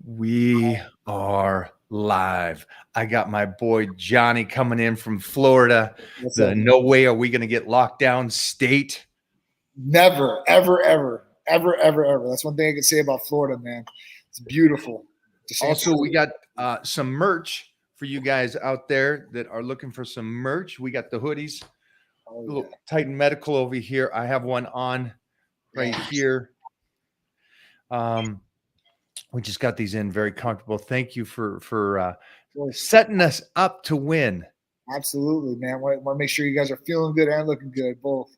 We are live. I got my boy Johnny coming in from Florida. No way are we going to get locked down state. Never, ever, ever, ever, ever, ever. That's one thing I can say about Florida, man. It's beautiful. Also, we got some merch for you guys out there that are looking for some merch. We got the hoodies. Little Titan Medical over here. I have one on right here. We just got these in, very comfortable. Thank you for setting us up to win. Absolutely, man. Want to make sure you guys are feeling good and looking good, both.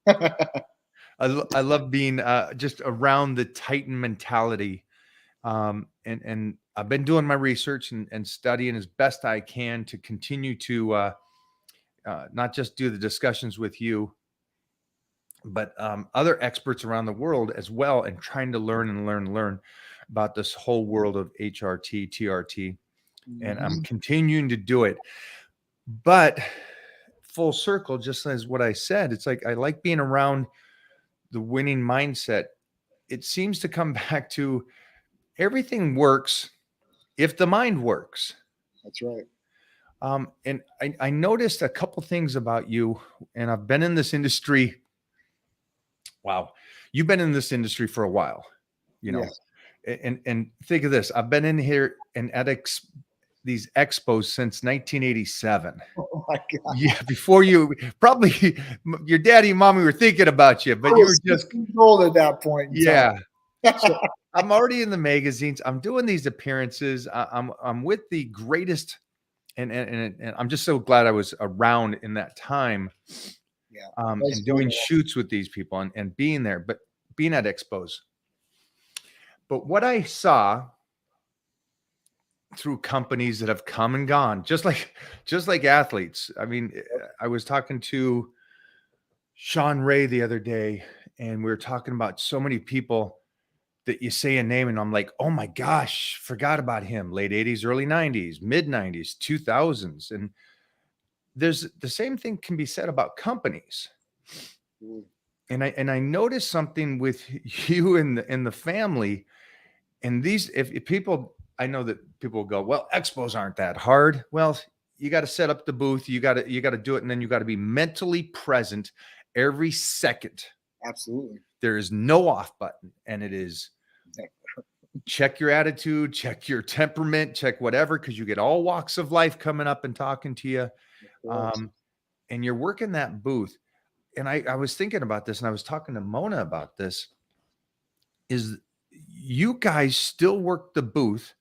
I love being just around the Titan mentality. And I've been doing my research and studying as best I can to continue to not just do the discussions with you, but other experts around the world as well, and trying to learn about this whole world of HRT, TRT. And I'm continuing to do it. But full circle, just as what I said, it's like I like being around the winning mindset. It seems to come back to everything works if the mind works. That's right. And I noticed a couple things about you, and I've been in this industry. Wow. You've been in this industry for a while, you know. Yes. And think of this. I've been in here and at these expos since 1987. Oh my God. Yeah, before you, probably your daddy and mommy were thinking about you, but you were just old at that point. Yeah. So I'm already in the magazines. I'm doing these appearances. I'm with the greatest, and I'm just so glad I was around in that time. Yeah. And doing shoots with these people and being there, but being at expos. But what I saw through companies that have come and gone, just like athletes. I mean, I was talking to Sean Ray the other day, and we were talking about so many people that you say a name and I'm like, oh my gosh, forgot about him. Late 80s, early 90s, mid 90s, 2000s. And there's the same thing can be said about companies. And I noticed something with you and the family. And these, if people, I know that people will go, well, expos aren't that hard. Well, you got to set up the booth. You got to do it. And then you got to be mentally present every second. Absolutely. There is no off button. And it is check your attitude, check your temperament, check whatever, because you get all walks of life coming up and talking to you. And you're working that booth. And I was thinking about this, and I was talking to Mona about this, is you guys still work the booth.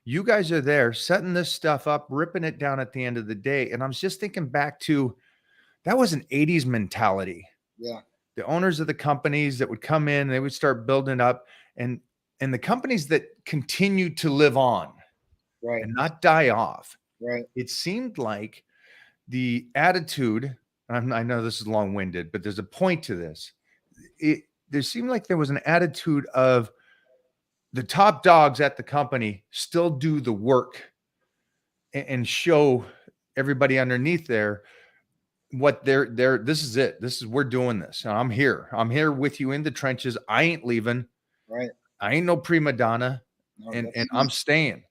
You guys are there setting this stuff up, ripping it down at the end of the day. And I was just thinking back to, that was an 80s mentality. Yeah. The owners of the companies that would come in, they would start building up, and the companies that continued to live on, right, and not die off. Right. It seemed like the attitude, and I know this is long-winded, but there's a point to this. There seemed like there was an attitude of the top dogs at the company still do the work and show everybody underneath there what they're this is it. We're doing this. I'm here with you in the trenches. I ain't leaving. Right. I ain't no prima donna, and I'm staying.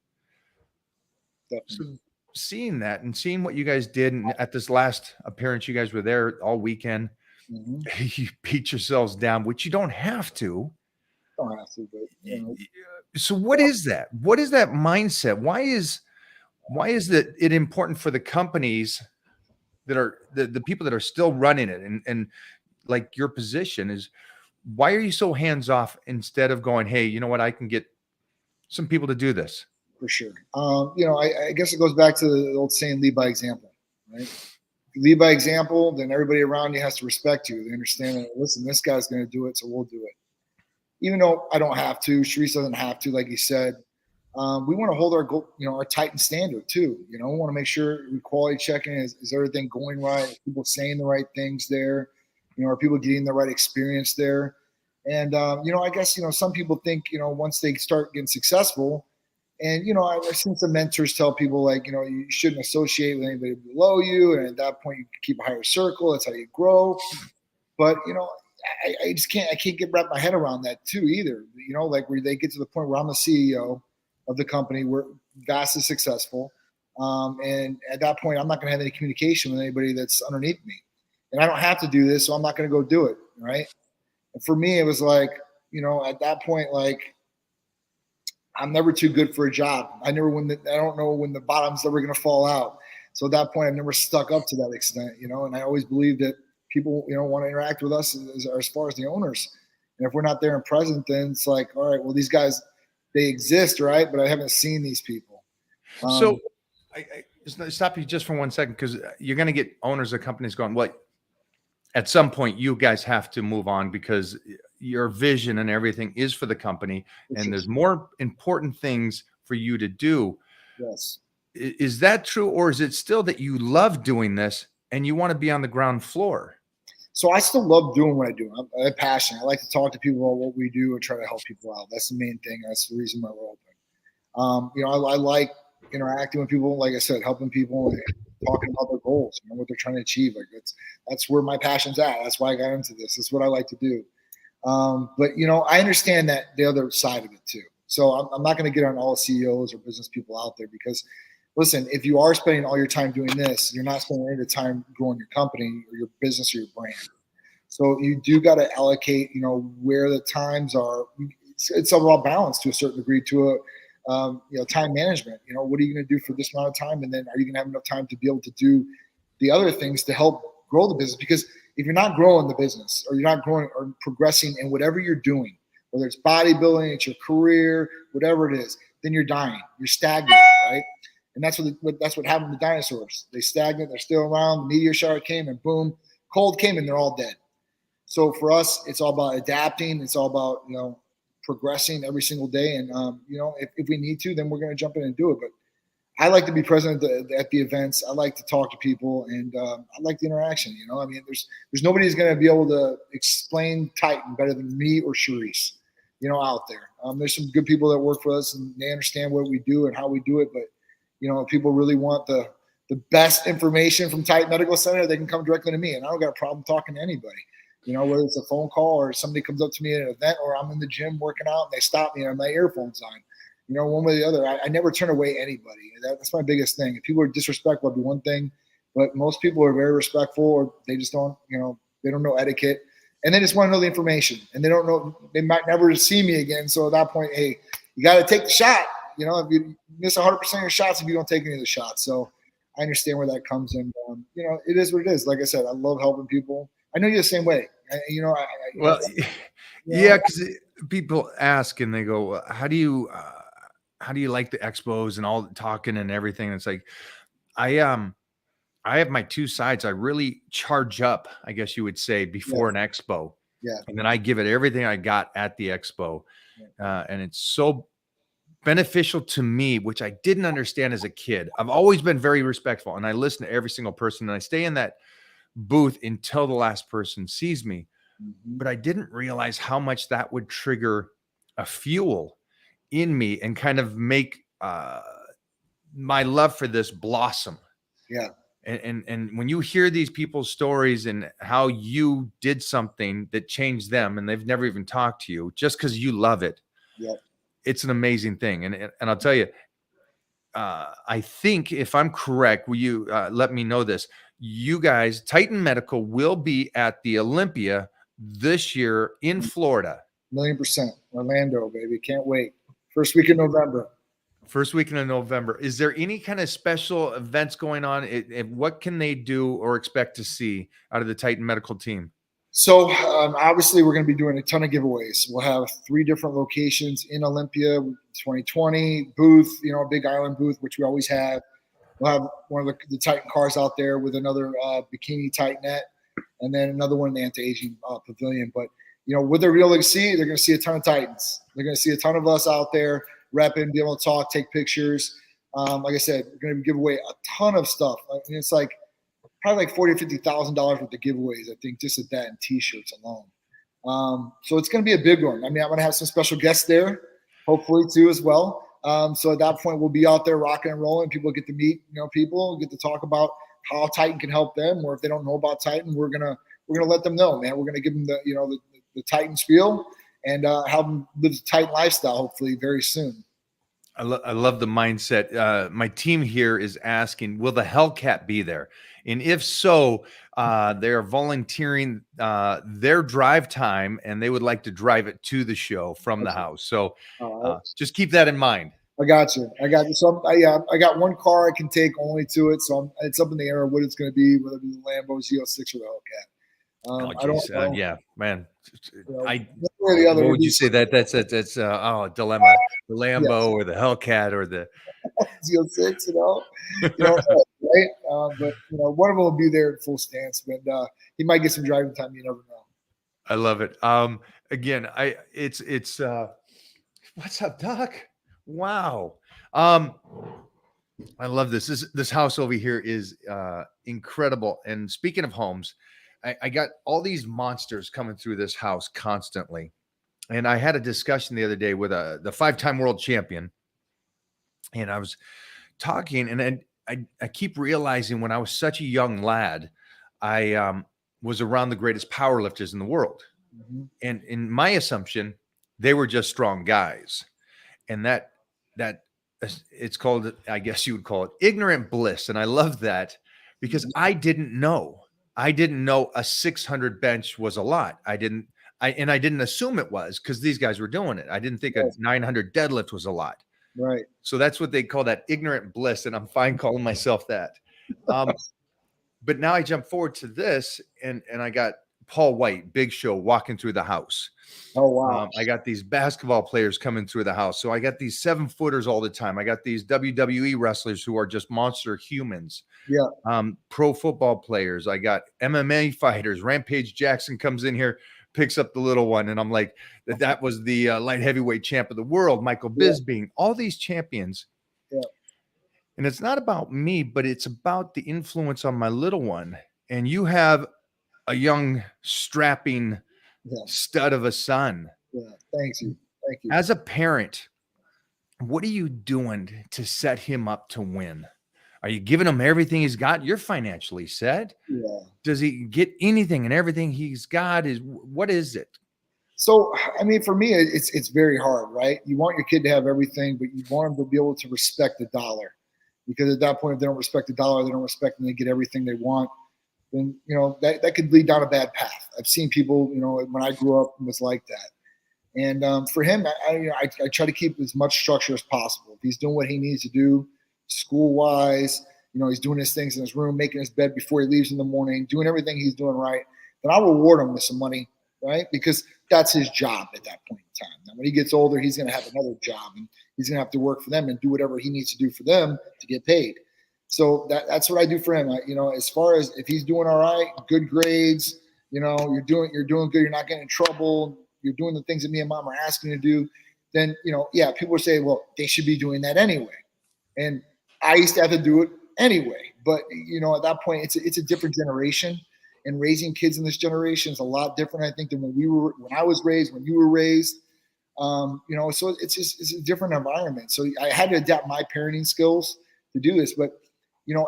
Definitely. So seeing that and seeing what you guys did, and at this last appearance, you guys were there all weekend. You beat yourselves down, which you don't have to. Don't have to, but so what is that? What is that mindset? Why is it important for the companies that are the people that are still running it, and like your position is, why are you so hands off instead of going, hey, you know what, I can get some people to do this? For sure. I guess it goes back to the old saying, lead by example, right? If you lead by example, then everybody around you has to respect you. They understand that, listen, this guy's going to do it, so we'll do it. Even though I don't have to, Sharice doesn't have to, like you said. We want to hold our Titan standard too. We want to make sure we quality checking, is everything going right? Are people saying the right things there? Are people getting the right experience there? And, I guess, some people think, once they start getting successful, and, I've seen some mentors tell people, like, you shouldn't associate with anybody below you. And at that point, you keep a higher circle. That's how you grow. But, I just can't wrap my head around that too either. You know, like where they get to the point where I'm the CEO of the company, we're vastly successful. And at that point, I'm not going to have any communication with anybody that's underneath me. And I don't have to do this, so I'm not going to go do it. Right. And for me, it was like, you know, at that point, like, I'm never too good for a job. I don't know when the bottom's ever going to fall out. So at that point, I've never stuck up to that extent, you know, and I always believe that people, you know, want to interact with us as far as the owners. And if we're not there and present, then it's like, all right, well, these guys, they exist, right? But I haven't seen these people. So I just stop you just for 1 second, because you're going to get owners of companies going, well, at some point you guys have to move on because your vision and everything is for the company, and there's more important things for you to do. Yes. Is that true, or is it still that you love doing this and you want to be on the ground floor? So I still love doing what I do. I'm passionate. I like to talk to people about what we do and try to help people out. That's the main thing. That's the reason why we're open. You know, I like interacting with people. Like I said, helping people and talking about their goals, you know, what they're trying to achieve. Like that's where my passion's at. That's why I got into this. That's what I like to do. But you know, I understand that the other side of it too. So I'm not going to get on all CEOs or business people out there because, listen, if you are spending all your time doing this, you're not spending any of the time growing your company or your business or your brand. So you do got to allocate, you know, where the times are. It's all about balance to a certain degree, to a you know, time management. You know, what are you going to do for this amount of time, and then are you going to have enough time to be able to do the other things to help grow the business? Because if you're not growing the business, or you're not growing or progressing in whatever you're doing, whether it's bodybuilding, it's your career, whatever it is, then you're dying. You're stagnant, right? And that's what happened to dinosaurs. They stagnant. They're still around. The meteor shower came, and boom, cold came, and they're all dead. So for us, it's all about adapting. It's all about, you know, progressing every single day. And you know, if we need to, then we're going to jump in and do it. But I like to be present at the events. I like to talk to people, and I like the interaction. You know, I mean, there's nobody who's going to be able to explain Titan better than me or Charisse, you know, out there. There's some good people that work for us, and they understand what we do and how we do it. But you know, if people really want the best information from Titan Medical Center, they can come directly to me, and I don't got a problem talking to anybody. You know, whether it's a phone call or somebody comes up to me at an event, or I'm in the gym working out and they stop me and my earphones on. You know, one way or the other, I never turn away anybody. That's my biggest thing. If people are disrespectful, it'll be one thing, but most people are very respectful, or they just don't, you know, they don't know etiquette, and they just want to know the information, and they don't know, they might never see me again. So at that point, hey, you got to take the shot. You know, if you miss 100% of your shots, if you don't take any of the shots. So I understand where that comes in. You know, it is what it is. Like I said, I love helping people. I know you're the same way. You know, well, yeah, because people ask and they go, how do you like the expos and all the talking and everything? And it's like, I have my two sides. I really charge up, I guess you would say, before an expo. Yeah. And then I give it everything I got at the expo. And it's so beneficial to me, which I didn't understand as a kid. I've always been very respectful, and I listen to every single person, and I stay in that booth until the last person sees me. But I didn't realize how much that would trigger a fuel in me and kind of make my love for this blossom. Yeah. And when you hear these people's stories and how you did something that changed them, and they've never even talked to you, just because you love it, it's an amazing thing. And I'll tell you, I think, if I'm correct, will you let me know this? You guys, Titan Medical, will be at the Olympia this year in Florida. 1,000,000%. Orlando, baby. Can't wait. First week of November. First weekend of November. Is there any kind of special events going on? What can they do or expect to see out of the Titan Medical team? So obviously, we're going to be doing a ton of giveaways. We'll have 3 different locations in Olympia, 2020 booth, you know, a big island booth, which we always have. We'll have one of the Titan cars out there with another bikini Titanette, and then another one in the anti-aging pavilion. But, you know, what they're really going to see, they're going to see a ton of Titans. They're going to see a ton of us out there repping, be able to talk, take pictures. Like I said, we're going to give away a ton of stuff. I mean, it's like probably like $40,000 or $50,000 worth of giveaways, I think, just at that, and T-shirts alone. So it's going to be a big one. I mean, I'm going to have some special guests there, hopefully, too, as well. So at that point, we'll be out there rocking and rolling. People get to meet, you know, people, get to talk about how Titan can help them, or if they don't know about Titan, we're gonna we're going to let them know, man. We're going to give them the Titan spiel and have them live the Titan lifestyle, hopefully very soon. I love the mindset. My team here is asking, will the Hellcat be there? And if so, they're volunteering their drive time, and they would like to drive it to the show from the house. So just keep that in mind. I got you. So I got one car I can take only to it. So it's up in the air what it's going to be, whether it be the Lambo Z06 or the Hellcat. I don't know. Yeah, man. What would you say that's a dilemma? The Lambo or the Hellcat or the Z06, right? But one of them will be there at full stance, but he might get some driving time. You never know. I love it. Again, it's what's up, Doc? Wow. I love this. This house over here is incredible. And speaking of homes, I got all these monsters coming through this house constantly. And I had a discussion the other day with the 5-time world champion. And I was talking, and I keep realizing when I was such a young lad, I was around the greatest powerlifters in the world. Mm-hmm. And in my assumption, they were just strong guys. And that it's called, I guess you would call it, ignorant bliss. And I love that because I didn't know a 600 bench was a lot. I didn't assume it was because these guys were doing it. I didn't think a 900 deadlift was a lot. Right. So that's what they call that ignorant bliss. And I'm fine calling myself that. But now I jump forward to this and I got Paul White, Big Show, walking through the house. Oh, wow. I got these basketball players coming through the house. So I got these 7-footers all the time. I got these WWE wrestlers who are just monster humans. Yeah. Pro football players. I got MMA fighters. Rampage Jackson comes in here, picks up the little one. And I'm like, that was the light heavyweight champ of the world, Michael Bisping, all these champions. Yeah. And it's not about me, but it's about the influence on my little one. And you have a young, strapping stud of a son. Yeah. Thank you. As a parent, what are you doing to set him up to win? Are you giving him everything he's got? You're financially set. Yeah. Does he get anything and everything he's got? What is it? So, I mean, for me, it's very hard, right? You want your kid to have everything, but you want them to be able to respect the dollar. Because at that point, if they don't respect the dollar, they don't respect and they get everything they want, then, that could lead down a bad path. I've seen people, when I grew up, it was like that. And for him, I try to keep as much structure as possible. If he's doing what he needs to do school-wise, he's doing his things in his room, making his bed before he leaves in the morning, doing everything he's doing right, then I'll reward him with some money, right? Because that's his job at that point in time. Now, when he gets older, he's going to have another job, and he's going to have to work for them and do whatever he needs to do for them to get paid. So that's what I do for him. As far as if he's doing all right, good grades, you're doing good, you're not getting in trouble, you're doing the things that me and mom are asking you to do, then, people say, well, they should be doing that anyway. And I used to have to do it anyway. But, at that point, it's a different generation. And raising kids in this generation is a lot different, I think, than when I was raised, when you were raised. So it's a different environment. So I had to adapt my parenting skills to do this. But,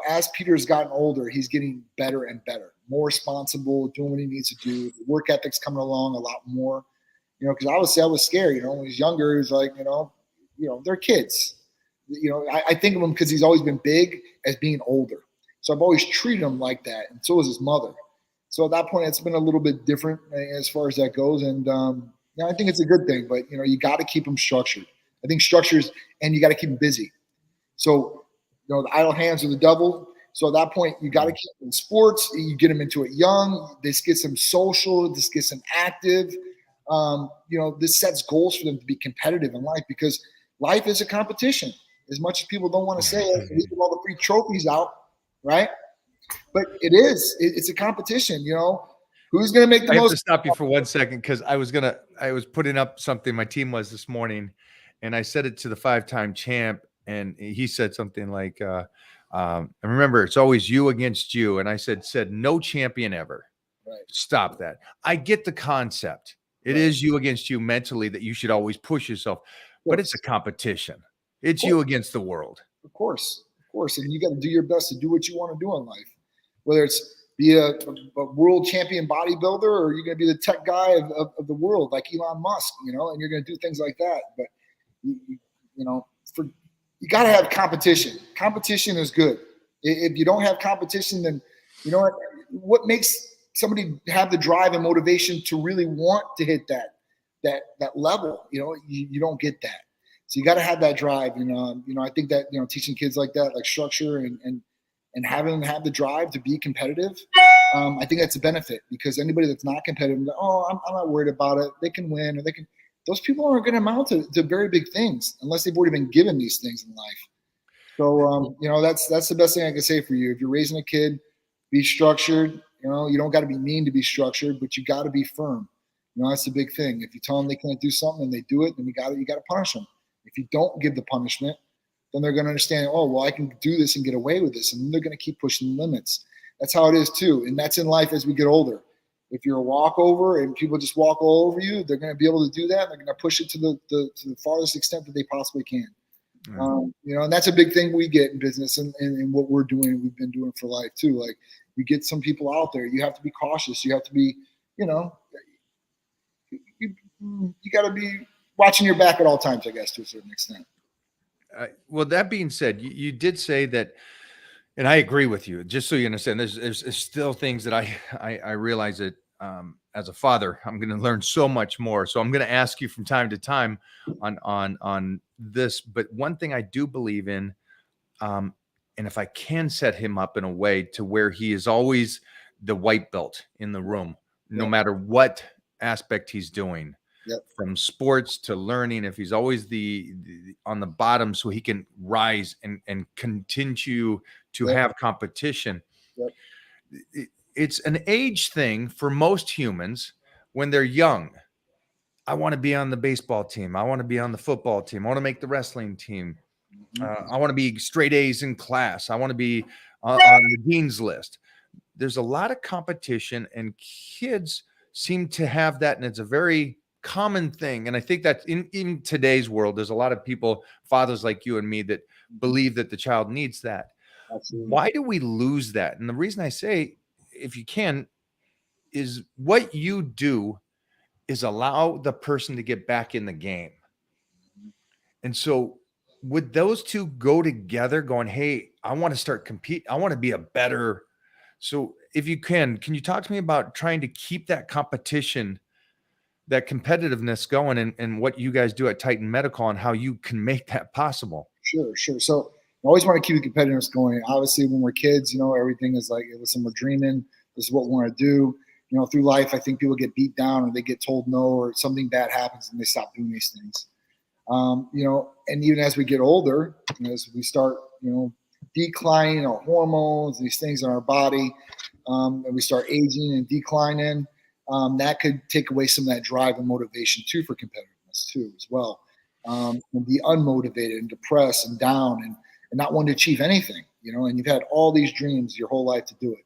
as Peter's gotten older, he's getting better and better, more responsible, doing what he needs to do. The work ethic's coming along a lot more, because I was scared, when he was younger, he was like, they're kids. I think of him because he's always been big as being older. So I've always treated him like that. And so is his mother. So at that point, it's been a little bit different as far as that goes. And I think it's a good thing, but you got to keep them structured. I think structures, and you got to keep them busy. So, the idle hands are the devil. So at that point, you got to keep them in sports. You get them into it young. This gets them social. This gets them active. This sets goals for them to be competitive in life, because life is a competition. As much as people don't want to say it, leaving all the free trophies out, right? But it's a competition, Who's going to make the most? I have to stop you for 1 second because I was putting up something my team was this morning, and I said it to the 5-time champ, and he said something like, and remember, it's always you against you. And I said no champion ever. Right. Stop that. I get the concept. It is you against you mentally, that you should always push yourself, but it's a competition. It's you against the world. Of course. And you got to do your best to do what you want to do in life, whether it's be a world champion bodybuilder, or are you going to be the tech guy of the world like Elon Musk, you know, and you're going to do things like that. But, you know, you got to have competition. Competition is good. If you don't have competition, then you know what makes somebody have the drive and motivation to really want to hit that level, you know, you don't get that. So you got to have that drive. And, you know, I think that, you know, teaching kids like that, like structure and having them have the drive to be competitive, I think that's a benefit, because anybody that's not competitive, like, oh, I'm not worried about it. They can win, or they can. Those people aren't going to amount to very big things unless they've already been given these things in life. So, you know, that's the best thing I can say for you. If you're raising a kid, be structured. You know, you don't got to be mean to be structured, but you got to be firm. You know, that's the big thing. If you tell them they can't do something and they do it, then you got to punish them. If you don't give the punishment, then they're going to understand, oh, well, I can do this and get away with this. And they're going to keep pushing the limits. That's how it is too. And that's in life as we get older. If you're a walkover and people just walk all over you, they're going to be able to do that. They're going to push it to the farthest extent that they possibly can. You know, and that's a big thing we get in business and what we're doing. We've been doing for life too. Like, you get some people out there, you have to be cautious. You have to be, you know, you got to be watching your back at all times, I guess, to a certain extent. Well, that being said, you did say that, and I agree with you. Just so you understand, there's still things that I realize that as a father, I'm going to learn so much more. So I'm going to ask you from time to time on this. But one thing I do believe in, and if I can set him up in a way to where he is always the white belt in the room, no matter what aspect he's doing. Yep. From sports to learning, if he's always the on the bottom, so he can rise and continue to have competition. Yep. It's an age thing for most humans when they're young. I want to be on the baseball team. I want to be on the football team. I want to make the wrestling team. I want to be straight A's in class. I want to be on the dean's list. There's a lot of competition, and kids seem to have that, and it's a very common thing. And I think that in today's world, there's a lot of people, fathers like you and me, that believe that the child needs that. Absolutely. Why do we lose that? And the reason I say, if you can, is what you do is allow the person to get back in the game. And so would those two go together, going, hey, I want to start compete. I want to be a better. So if you can you talk to me about trying to keep that competition, that competitiveness going, and what you guys do at Titan Medical and how you can make that possible? Sure. So I always want to keep the competitiveness going. Obviously, when we're kids, you know, everything is like, listen, we're dreaming. This is what we want to do. You know, through life, I think people get beat down, or they get told no, or something bad happens and they stop doing these things. You know, and even as we get older, you know, as we start, you know, declining our hormones, these things in our body, and we start aging and declining, that could take away some of that drive and motivation too for competitiveness too as well. And be unmotivated and depressed and down and not want to achieve anything, you know, and you've had all these dreams your whole life to do it.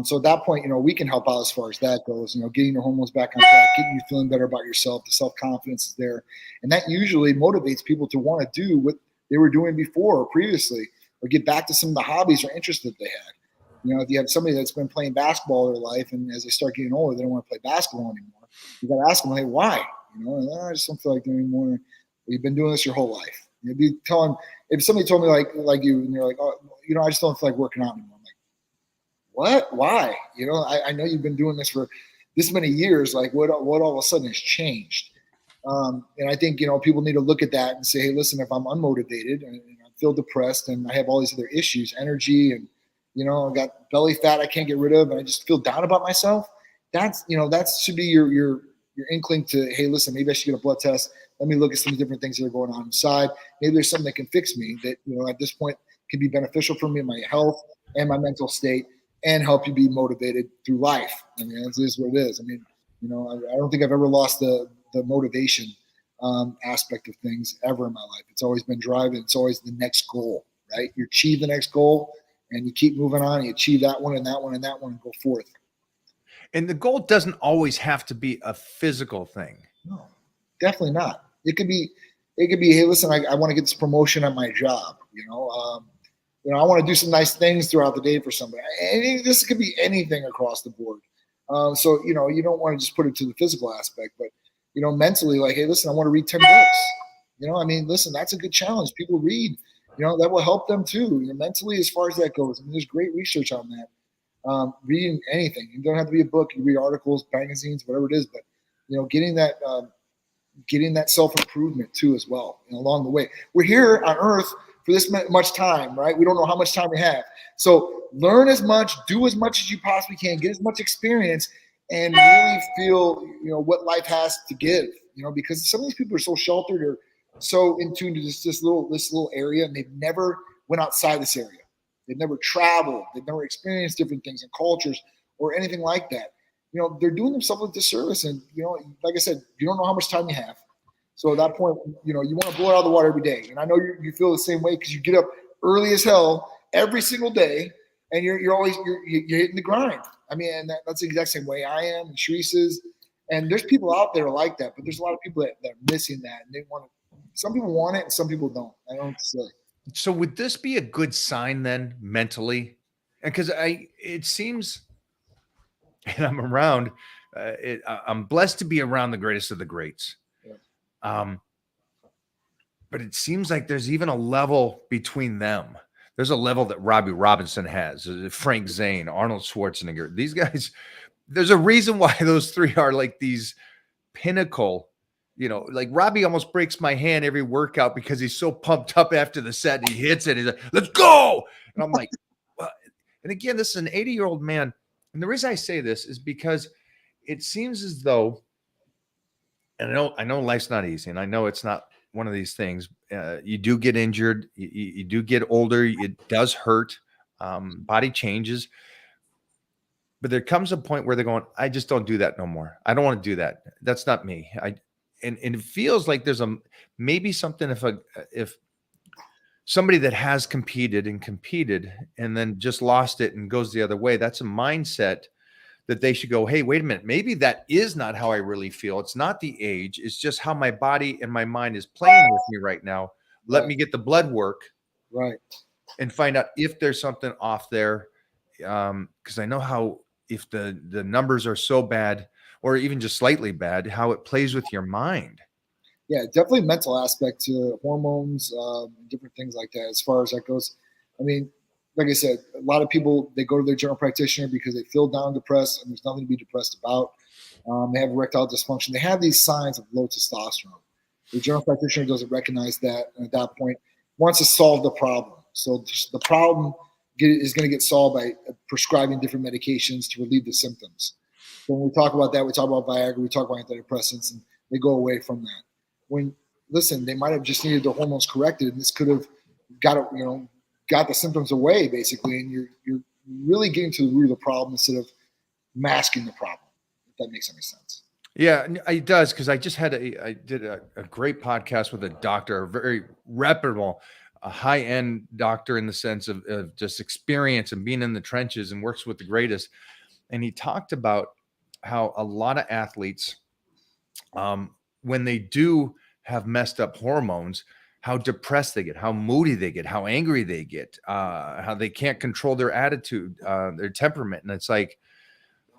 So at that point, you know, we can help out as far as that goes, you know, getting your hormones back on track, getting you feeling better about yourself. The self-confidence is there. And that usually motivates people to want to do what they were doing before or previously, or get back to some of the hobbies or interests that they had. You know, if you have somebody that's been playing basketball their life, and as they start getting older, they don't want to play basketball anymore, you got to ask them, hey, why? You know, I just don't feel like doing anymore. Well, you've been doing this your whole life. You'd be telling, if somebody told me like you, and you're like, oh, you know, I just don't feel like working out anymore. I'm like, what? Why? You know, I know you've been doing this for this many years. Like, what all of a sudden has changed? And I think, you know, people need to look at that and say, hey, listen, if I'm unmotivated and I feel depressed and I have all these other issues, energy, and, you know, I got belly fat I can't get rid of, and I just feel down about myself, that's, you know, that should be your inkling to, hey, listen, maybe I should get a blood test. Let me look at some different things that are going on inside. Maybe there's something that can fix me that, you know, at this point can be beneficial for me in my health and my mental state, and help you be motivated through life. I mean, this is what it is. I mean, you know, I don't think I've ever lost the motivation aspect of things ever in my life. It's always been driving. It's always the next goal, right? You achieve the next goal and you keep moving on. And you achieve that one and that one and that one and go forth. And the goal doesn't always have to be a physical thing. No, definitely not. It could be, hey, listen, I want to get this promotion at my job, you know, I want to do some nice things throughout the day for somebody. This could be anything across the board. So, you don't want to just put it to the physical aspect, but, mentally, like, hey, listen, I want to read 10 books. Listen, that's a good challenge. People read, that will help them too, mentally, as far as that goes. There's great research on that. Reading anything. You don't have to be a book. You read articles, magazines, whatever it is, but, getting that self-improvement too as well, along the way. We're here on Earth for this much time, right? We don't know how much time we have. So learn as much, do as much as you possibly can, get as much experience, and really feel, what life has to give, because some of these people are so sheltered or so in tune to this little area, and they've never went outside this area. They've never traveled. They've never experienced different things and cultures or anything like that. They're doing themselves a disservice. And, like I said, you don't know how much time you have. So at that point, you want to blow it out of the water every day. And I know you feel the same way because you get up early as hell every single day, and you're always hitting the grind. I mean, and that's the exact same way I am, and Sharice is. And there's people out there like that, but there's a lot of people that are missing that, and they want it. Some people want it, and some people don't. I don't say. So would this be a good sign then, mentally? Because it seems, and I'm around. I'm blessed to be around the greatest of the greats. But it seems like there's even a level between them. There's a level that Robbie Robinson has, Frank Zane, Arnold Schwarzenegger. These guys, there's a reason why those three are like these pinnacle, like Robbie almost breaks my hand every workout because he's so pumped up after the set and he hits it. He's like, let's go. And I'm like, well, and again, this is an 80-year-old man. And the reason I say this is because it seems as though, and I know life's not easy, and I know it's not one of these things. You do get injured. You do get older. It does hurt. Body changes. But there comes a point where they're going, I just don't do that no more. I don't want to do that. That's not me. And it feels like there's maybe something if somebody that has competed and then just lost it and goes the other way, that's a mindset that they should go, hey, wait a minute. Maybe that is not how I really feel. It's not the age. It's just how my body and my mind is playing with me right now. Let me get the blood work. Right. And find out if there's something off there. Because I know how, if the numbers are so bad or even just slightly bad, how it plays with your mind. Yeah, definitely mental aspect to hormones, different things like that. As far as that goes, I mean, like I said, a lot of people, they go to their general practitioner because they feel down, depressed, and there's nothing to be depressed about. They have erectile dysfunction. They have these signs of low testosterone. The general practitioner doesn't recognize that, and at that point, wants to solve the problem. So the problem is going to get solved by prescribing different medications to relieve the symptoms. So when we talk about that, we talk about Viagra, we talk about antidepressants, and they go away from that. Listen, they might have just needed the hormones corrected, and this could have got the symptoms away, basically, and you're really getting to the root of the problem instead of masking the problem, if that makes any sense. Yeah, it does, because I did a great podcast with a doctor, a very reputable, a high-end doctor in the sense of just experience and being in the trenches and works with the greatest. And he talked about how a lot of athletes, when they do have messed up hormones, how depressed they get, how moody they get, how angry they get, how they can't control their attitude, their temperament. And it's like,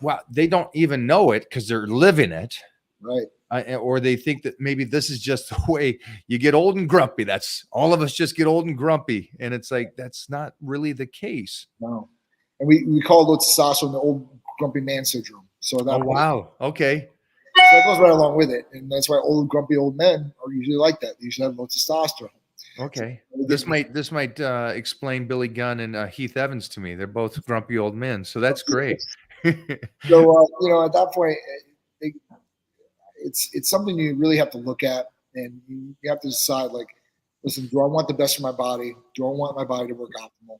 wow, they don't even know it because they're living it. Right. Or they think that maybe this is just the way you get old and grumpy. That's all of us just get old and grumpy. And it's like, that's not really the case. No. And we call low testosterone the old grumpy man syndrome. So that wow. Okay. So that goes right along with it. And that's why old grumpy old men are usually like that. They usually have low testosterone. Okay. This might explain Billy Gunn and Heath Evans to me. They're both grumpy old men. So that's great. So, at that point, it's something you really have to look at, and you have to decide, like, listen, do I want the best for my body? Do I want my body to work optimal?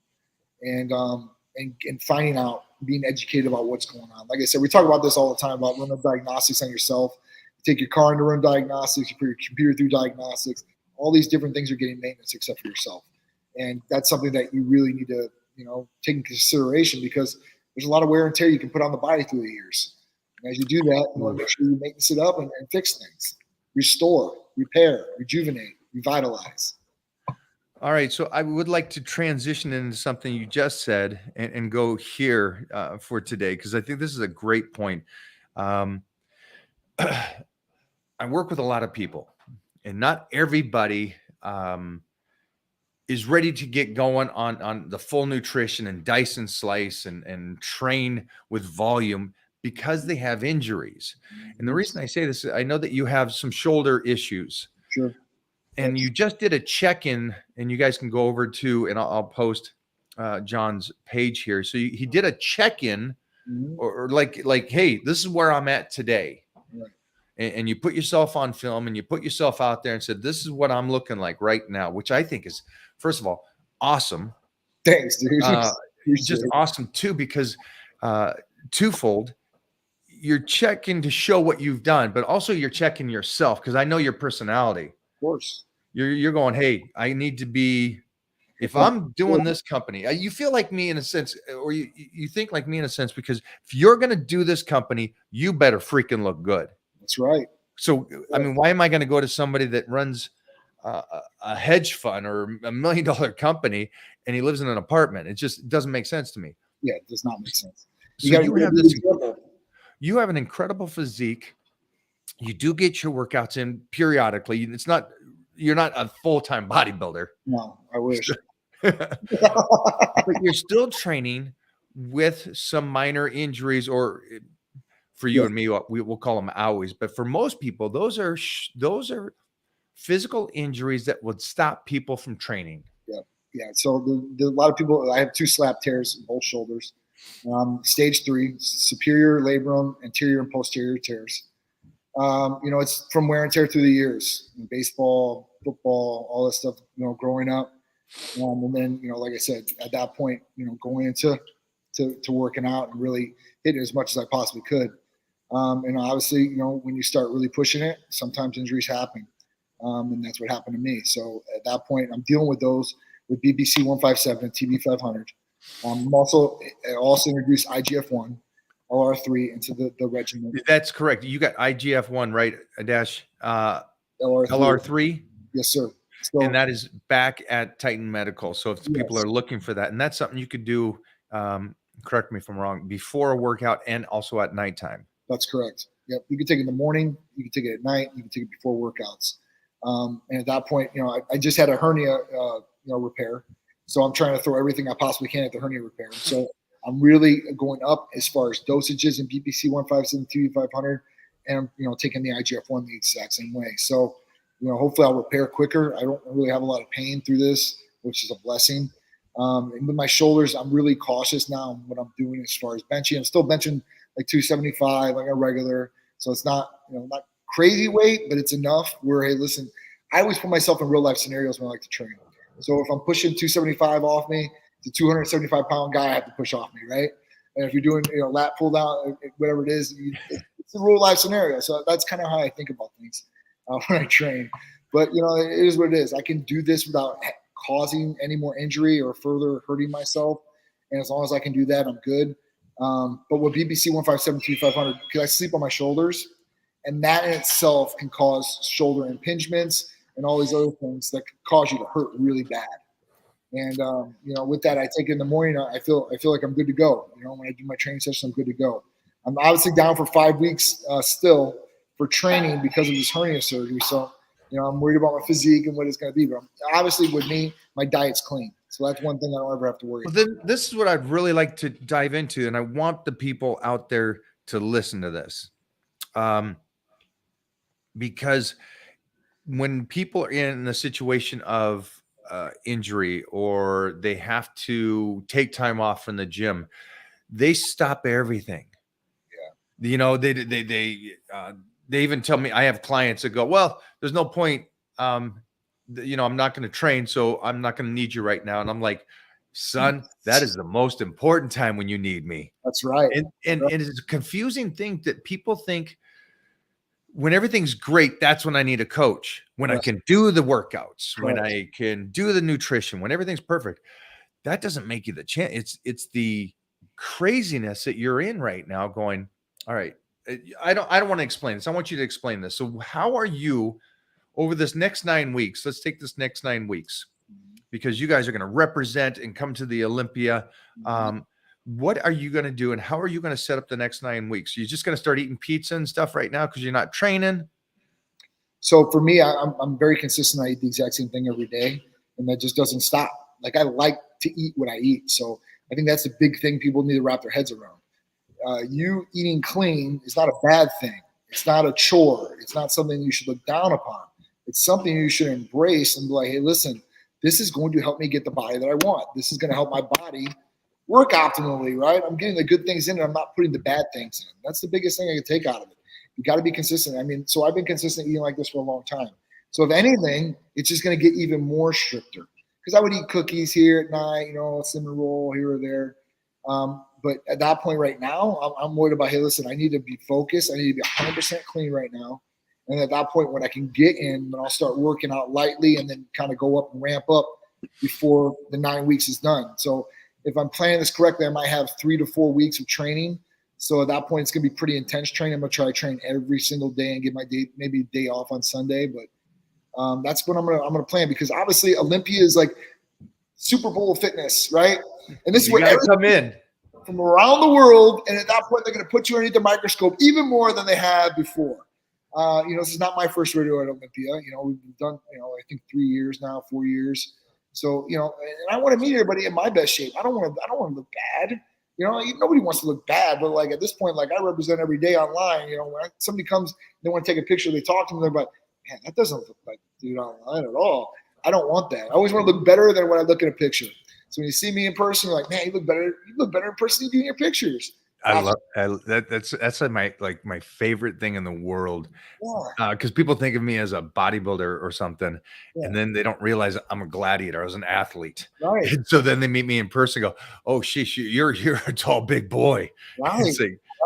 And finding out, being educated about what's going on. Like I said, we talk about this all the time about running diagnostics on yourself. You take your car into run diagnostics, you put your computer through diagnostics. All these different things are getting maintenance except for yourself. And that's something that you really need to, take into consideration, because there's a lot of wear and tear you can put on the body through the years. And as you do that, you want to make sure you maintenance it up and fix things, restore, repair, rejuvenate, revitalize. All right, so I would like to transition into something you just said and go here for today, because I think this is a great point. Um, I work with a lot of people, and not everybody is ready to get going on the full nutrition and dice and slice and train with volume because they have injuries. And the reason I say this is I know that you have some shoulder issues. Sure. And you just did a check-in, and you guys can go over to, and I'll post John's page here. So he did a check-in, or like, hey, this is where I'm at today. Right. And you put yourself on film and you put yourself out there and said, this is what I'm looking like right now, which I think is, first of all, awesome. Thanks, dude. Just awesome too, because twofold. You're checking to show what you've done, but also you're checking yourself, because I know your personality. Of course. You're going, hey, I need to be, if I'm doing this company, you feel like me in a sense, or you think like me in a sense, because if you're going to do this company, you better freaking look good. That's right. So, I mean, why am I going to go to somebody that runs a hedge fund or $1 million company and he lives in an apartment? It just doesn't make sense to me. Yeah, it does not make sense. So you have an incredible physique. You do get your workouts in periodically. You're not a full-time bodybuilder. No, I wish. But you're still training with some minor injuries, or for you and me, we'll call them owies. But for most people, those are physical injuries that would stop people from training. Yeah. So a lot of people, I have 2 slap tears in both shoulders. Stage 3, superior labrum, anterior and posterior tears. It's from wear and tear through the years, baseball, football, all this stuff, growing up. And then, like I said, at that point, going into working out and really hitting as much as I possibly could. And obviously, when you start really pushing it, sometimes injuries happen. And that's what happened to me. So at that point, I'm dealing with those with BBC 157, TB 500. I'm also introduced IGF-1. LR3 into the regimen. That's correct. You got IGF-1, right? LR3. LR3? Yes, sir. So, and that is back at Titan Medical. So if people are looking for that, and that's something you could do, correct me if I'm wrong, before a workout and also at nighttime. That's correct. Yep. You can take it in the morning. You can take it at night. You can take it before workouts. And at that point, I just had a hernia, repair. So I'm trying to throw everything I possibly can at the hernia repair. So I'm really going up as far as dosages in BBC 157, TB 500, and taking the IGF-1 the exact same way. So, hopefully I'll repair quicker. I don't really have a lot of pain through this, which is a blessing. And with my shoulders, I'm really cautious now on what I'm doing as far as benching. I'm still benching like 275, like a regular. So it's not, not crazy weight, but it's enough where, hey, listen, I always put myself in real life scenarios when I like to train. So if I'm pushing 275 off me, the 275-pound guy I have to push off me, right? And if you're doing, lat pull down, whatever it is, it's a real life scenario. So that's kind of how I think about things when I train. But it is what it is. I can do this without causing any more injury or further hurting myself, and as long as I can do that, I'm good. But with BBC 157, TB 500, because I sleep on my shoulders, and that in itself can cause shoulder impingements and all these other things that can cause you to hurt really bad. And with that, I take it in the morning. I feel like I'm good to go. When I do my training session, I'm good to go. I'm obviously down for 5 weeks still for training because of this hernia surgery. So, I'm worried about my physique and what it's going to be. But obviously, with me, my diet's clean. So that's one thing I don't ever have to worry about. Then this is what I'd really like to dive into, and I want the people out there to listen to this, because when people are in a situation of injury, or they have to take time off from the gym, they stop everything. They even tell me, I have clients that go, well, there's no point. I'm not going to train, so I'm not going to need you right now. And I'm like, son, that is the most important time when you need me. That's right. And it is a confusing thing that people think when everything's great, that's when I need a coach. When I can do the workouts, when I can do the nutrition, when everything's perfect, that doesn't make you the champ. It's the craziness that you're in right now going, all right, I don't want to explain this. I want you to explain this. So how are you over this next 9 weeks? Let's take this next 9 weeks. because you guys are going to represent and come to the Olympia. What are you going to do, and how are you going to set up the next 9 weeks? You're just going to start eating pizza and stuff right now because you're not training? So for me, I'm very consistent. I eat the exact same thing every day, and that just doesn't stop. Like, I like to eat what I eat. So I think that's a big thing people need to wrap their heads around. You eating clean is not a bad thing. It's not a chore. It's not something you should look down upon. It's something you should embrace and be like, hey, listen, this is going to help me get the body that I want. This is going to help my body work optimally, right? I'm getting the good things in and I'm not putting the bad things in. That's the biggest thing I can take out of it. You got to be consistent. I mean, so I've been consistent eating like this for a long time. So if anything, it's just going to get even more stricter, because I would eat cookies here at night, a cinnamon roll here or there. But at that point right now, I'm worried about, hey, listen, I need to be focused. I need to be 100% clean right now. And at that point, when I can get in, then I'll start working out lightly and then kind of go up and ramp up before the 9 weeks is done. So if I'm planning this correctly, I might have 3 to 4 weeks of training. So at that point, it's going to be pretty intense training. I'm going to try to train every single day and get my day, maybe a day off on Sunday. But that's what I'm going to plan, because obviously Olympia is like Super Bowl fitness, right? And this is where everyone come in from around the world. And at that point, they're going to put you underneath the microscope even more than they have before. This is not my first rodeo at Olympia. We've done, I think 3 years now, 4 years. So, and I want to meet everybody in my best shape. I don't want to look bad. Nobody wants to look bad, but like at this point, like I represent every day online. When somebody comes, they want to take a picture, they talk to me, they're like, man, that doesn't look like dude online at all. I don't want that. I always want to look better than when I look in a picture. So when you see me in person, you're like, man, you look better. You look better in person than you do in your pictures. I love that. That's my favorite thing in the world. Yeah. Because people think of me as a bodybuilder or something, and then they don't realize I'm a gladiator. I was an athlete, Right. And so then they meet me in person, and go, "Oh, sheesh, you're a tall, big boy." Right.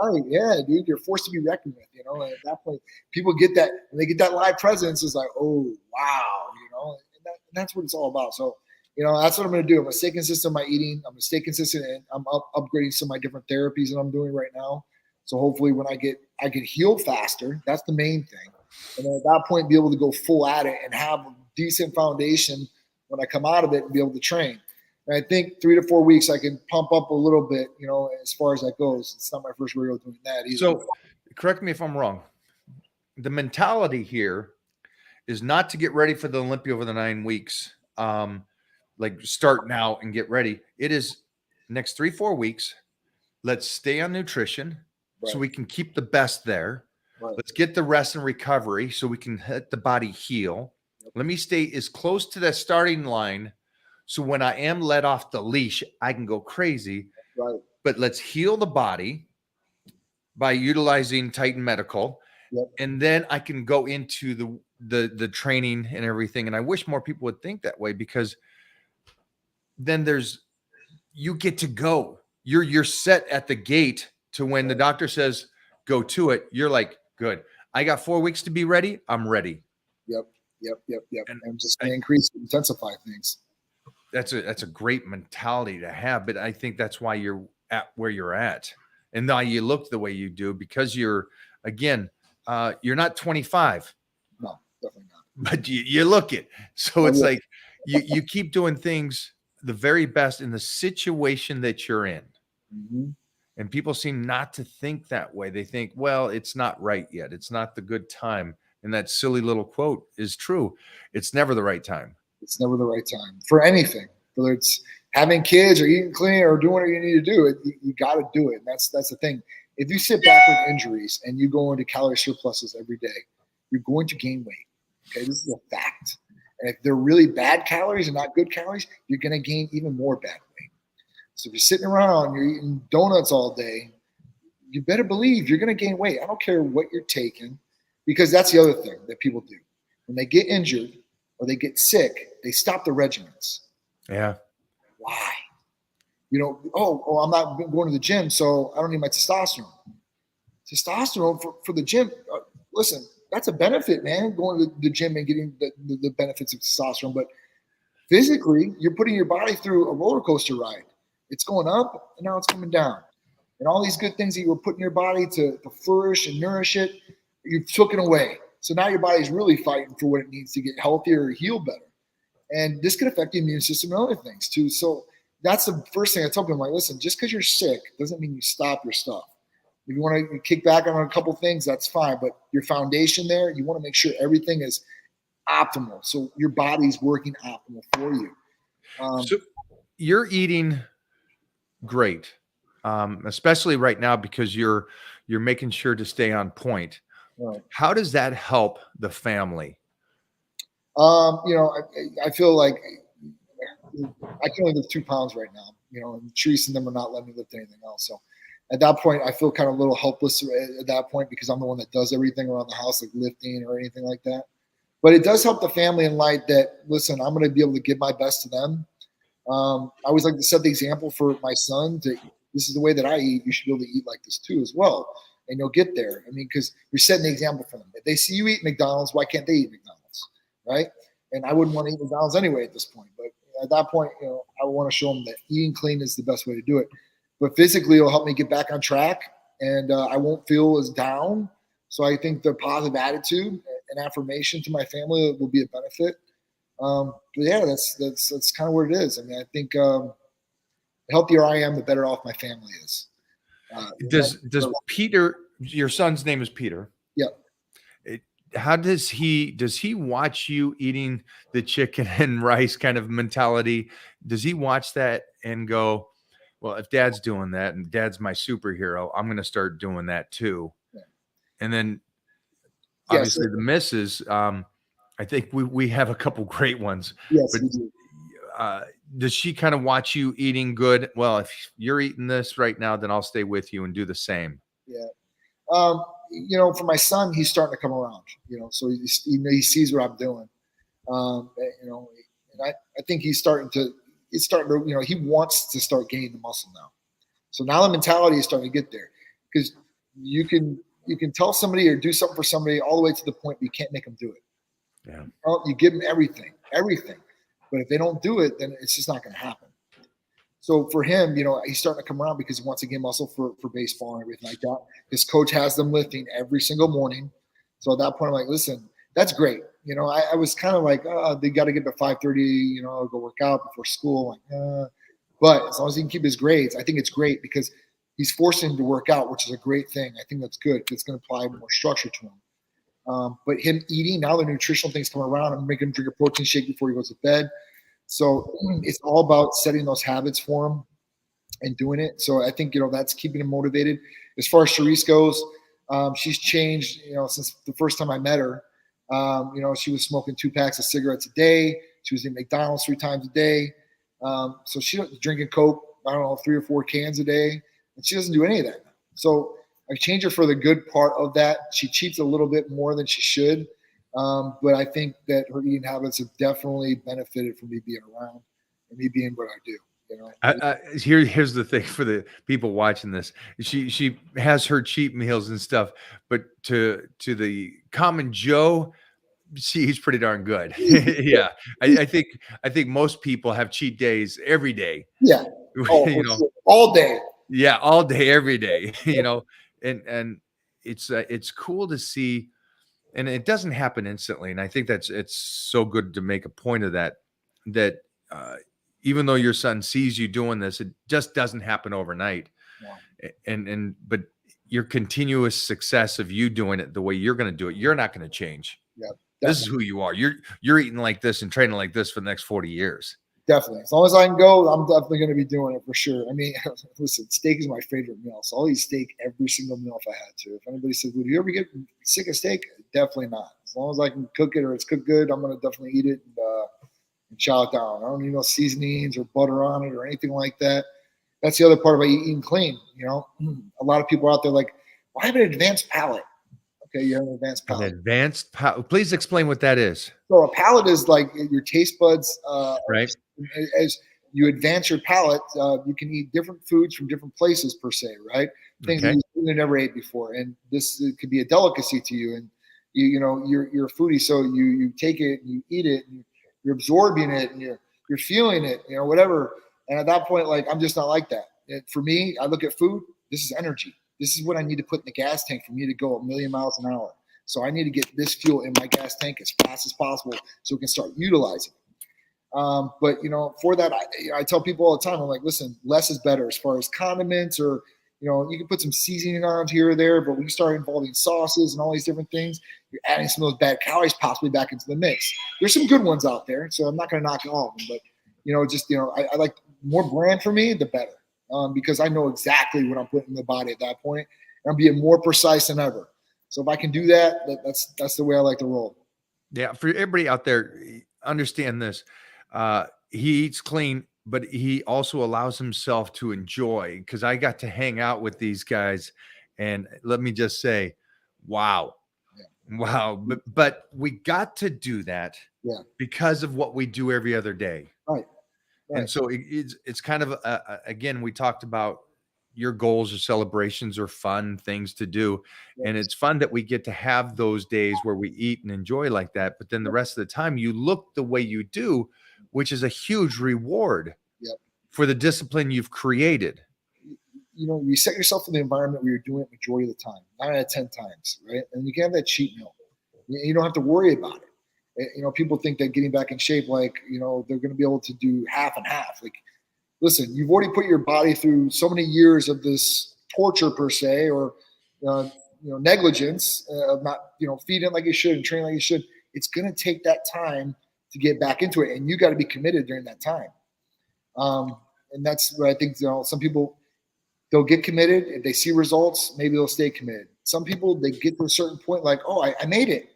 Right. Yeah, dude, you're forced to be reckoned with. And at that point, people get that, when they get that live presence, it's like, oh wow, and that's what it's all about. So. That's what I'm going to do. I'm going to stay consistent in my eating. I'm going to stay consistent, and I'm upgrading some of my different therapies that I'm doing right now. So hopefully when I get healed faster. That's the main thing. And then at that point, be able to go full at it and have a decent foundation when I come out of it and be able to train. And I think 3 to 4 weeks, I can pump up a little bit, as far as that goes. It's not my first rodeo doing that either. So correct me if I'm wrong. The mentality here is not to get ready for the Olympia over the 9 weeks. Like start now and get ready. It is next 3-4 weeks. Let's stay on nutrition so we can keep the best there. Right. Let's get the rest and recovery so we can let the body heal. Yep. Let me stay as close to that starting line so when I am let off the leash, I can go crazy. Right. But let's heal the body by utilizing Titan Medical. Yep. And then I can go into the training and everything. And I wish more people would think that way, because then you get to go. You're set at the gate to when the doctor says go to it. You're like, good. I got 4 weeks to be ready. I'm ready. Yep. And just increase, intensify things. That's a great mentality to have, but I think that's why you're at where you're at, and now you look the way you do, because you're not 25. No, definitely not. But you look it. So it's like you keep doing things the very best in the situation that you're in. Mm-hmm. And people seem not to think that way. They think, well, it's not right yet. It's not the good time. And that silly little quote is true. It's never the right time. It's never the right time for anything, whether it's having kids or eating clean or doing what you need to do. You got to do it. And that's the thing. If you sit back with injuries and you go into calorie surpluses every day, you're going to gain weight. Okay, this is a fact. And if they're really bad calories and not good calories, you're going to gain even more bad weight. So if you're sitting around, you're eating donuts all day, you better believe you're going to gain weight. I don't care what you're taking, because that's the other thing that people do. When they get injured or they get sick, they stop the regimens. Yeah. Why? I'm not going to the gym, so I don't need my testosterone. Testosterone for the gym, listen, that's a benefit, man, going to the gym and getting the benefits of testosterone. But physically, you're putting your body through a roller coaster ride. It's going up, and now it's coming down. And all these good things that you were putting in your body to flourish and nourish it, you've taken away. So now your body's really fighting for what it needs to get healthier or heal better. And this could affect the immune system and other things too. So that's the first thing I tell people. I'm like, listen, just because you're sick doesn't mean you stop your stuff. If you want to kick back on a couple things, that's fine. But your foundation there, you want to make sure everything is optimal. So your body's working optimal for you. So you're eating great, especially right now because you're making sure to stay on point. Right. How does that help the family? I feel like I can only lift 2 pounds right now, and Therese and them are not letting me lift anything else. So at that point, I feel kind of a little helpless at that point because I'm the one that does everything around the house, like lifting or anything like that. But it does help the family in light that, listen, I'm going to be able to give my best to them. I always like to set the example for my son that this is the way that I eat. You should be able to eat like this too as well. And you'll get there. I mean, because you're setting the example for them. If they see you eat McDonald's, why can't they eat McDonald's? Right? And I wouldn't want to eat McDonald's anyway at this point. But at that point, I want to show them that eating clean is the best way to do it. But physically, it'll help me get back on track, and I won't feel as down. So I think the positive attitude and affirmation to my family will be a benefit. But yeah, that's kind of what it is. I mean, I think the healthier I am, the better off my family is. Does Peter, your son's name is Peter? Yeah. How does he watch you eating the chicken and rice kind of mentality? Does he watch that and go, well, if dad's doing that and dad's my superhero, I'm going to start doing that too. Yeah. And then obviously the missus, I think we have a couple great ones. Yes, but, we do. Does she kind of watch you eating good? Well, if you're eating this right now, then I'll stay with you and do the same. Yeah. For my son, he's starting to come around, so he sees what I'm doing. And I think he wants to start gaining the muscle now. So now the mentality is starting to get there because you can tell somebody or do something for somebody all the way to the point where you can't make them do it. Yeah. You give them everything. But if they don't do it, then it's just not going to happen. So for him, he's starting to come around because he wants to gain muscle for baseball and everything like that. His coach has them lifting every single morning. So at that point, I'm like, listen, that's great. I was kind of like, they got to get up at 5:30, go work out before school. But as long as he can keep his grades, I think it's great because he's forcing him to work out, which is a great thing. I think that's good. It's going to apply more structure to him. But him eating, now the nutritional things come around. I'm making him drink a protein shake before he goes to bed. So it's all about setting those habits for him and doing it. So I think, that's keeping him motivated. As far as Therese goes, she's changed, since the first time I met her. She was smoking 2 packs of cigarettes a day. She was eating McDonald's 3 times a day. So she was drinking Coke, 3 or 4 cans a day. And she doesn't do any of that now. So I've changed her for the good part of that. She cheats a little bit more than she should. But I think that her eating habits have definitely benefited from me being around and me being what I do. Here's the thing for the people watching this. She has her cheat meals and stuff, but to the common Joe, he's pretty darn good. Yeah. I think most people have cheat days every day. Yeah. All day. Yeah, all day, every day. And it's cool to see. And it doesn't happen instantly. And I think it's so good to make a point of that even though your son sees you doing this, it just doesn't happen overnight. Yeah. But your continuous success of you doing it the way you're going to do it, you're not going to change. Yeah, this is who you are. You're eating like this and training like this for the next 40 years. Definitely. As long as I can go, I'm definitely going to be doing it for sure. I mean, listen, steak is my favorite meal. So I'll eat steak every single meal if I had to. If anybody says, would you ever get sick of steak? Definitely not. As long as I can cook it or it's cooked good, I'm going to definitely eat it and chow it down. I don't need no seasonings or butter on it or anything like that. That's the other part about eating clean. A lot of people out there like, well, I have an advanced palate. Okay, you have an advanced palate. An advanced palate. Please explain what that is. So a palate is like your taste buds. Right. As you advance your palate, you can eat different foods from different places per se, right? Things that you never ate before, and this could be a delicacy to you. And you're a foodie, so you take it, and you eat it, and you're absorbing it, and you're feeling it, whatever. And at that point, like I'm just not like that. For me, I look at food. This is energy. This is what I need to put in the gas tank for me to go 1,000,000 miles an hour. So I need to get this fuel in my gas tank as fast as possible so we can start utilizing it. But for that, I tell people all the time, I'm like, listen, less is better as far as condiments, or you can put some seasoning on here or there, but when you start involving sauces and all these different things, you're adding some of those bad calories possibly back into the mix. There's some good ones out there, so I'm not going to knock all of them, but I like more bland for me, the better, because I know exactly what I'm putting in the body at that point, and I'm being more precise than ever. So if I can do that, that's the way I like to roll. Yeah, for everybody out there, understand this. He eats clean, but he also allows himself to enjoy, because I got to hang out with these guys, and let me just say, wow. Yeah. Wow. But we got to do that because of what we do every other day. Right. And so it's kind of, again, we talked about your goals or celebrations or fun things to do. And it's fun that we get to have those days where we eat and enjoy like that. But then the rest of the time you look the way you do, which is a huge reward for the discipline you've created. You set yourself in the environment where you're doing it majority of the time, 9 out of 10 times, right? And you can have that cheat meal. You don't have to worry about it. People think that getting back in shape, like, they're going to be able to do half and half. Like, listen, you've already put your body through so many years of this torture per se, or, negligence of not, feeding like you should and training like you should. It's going to take that time to get back into it. And you got to be committed during that time. And that's what I think, some people, they'll get committed. If they see results, maybe they'll stay committed. Some people, they get to a certain point like, oh, I made it.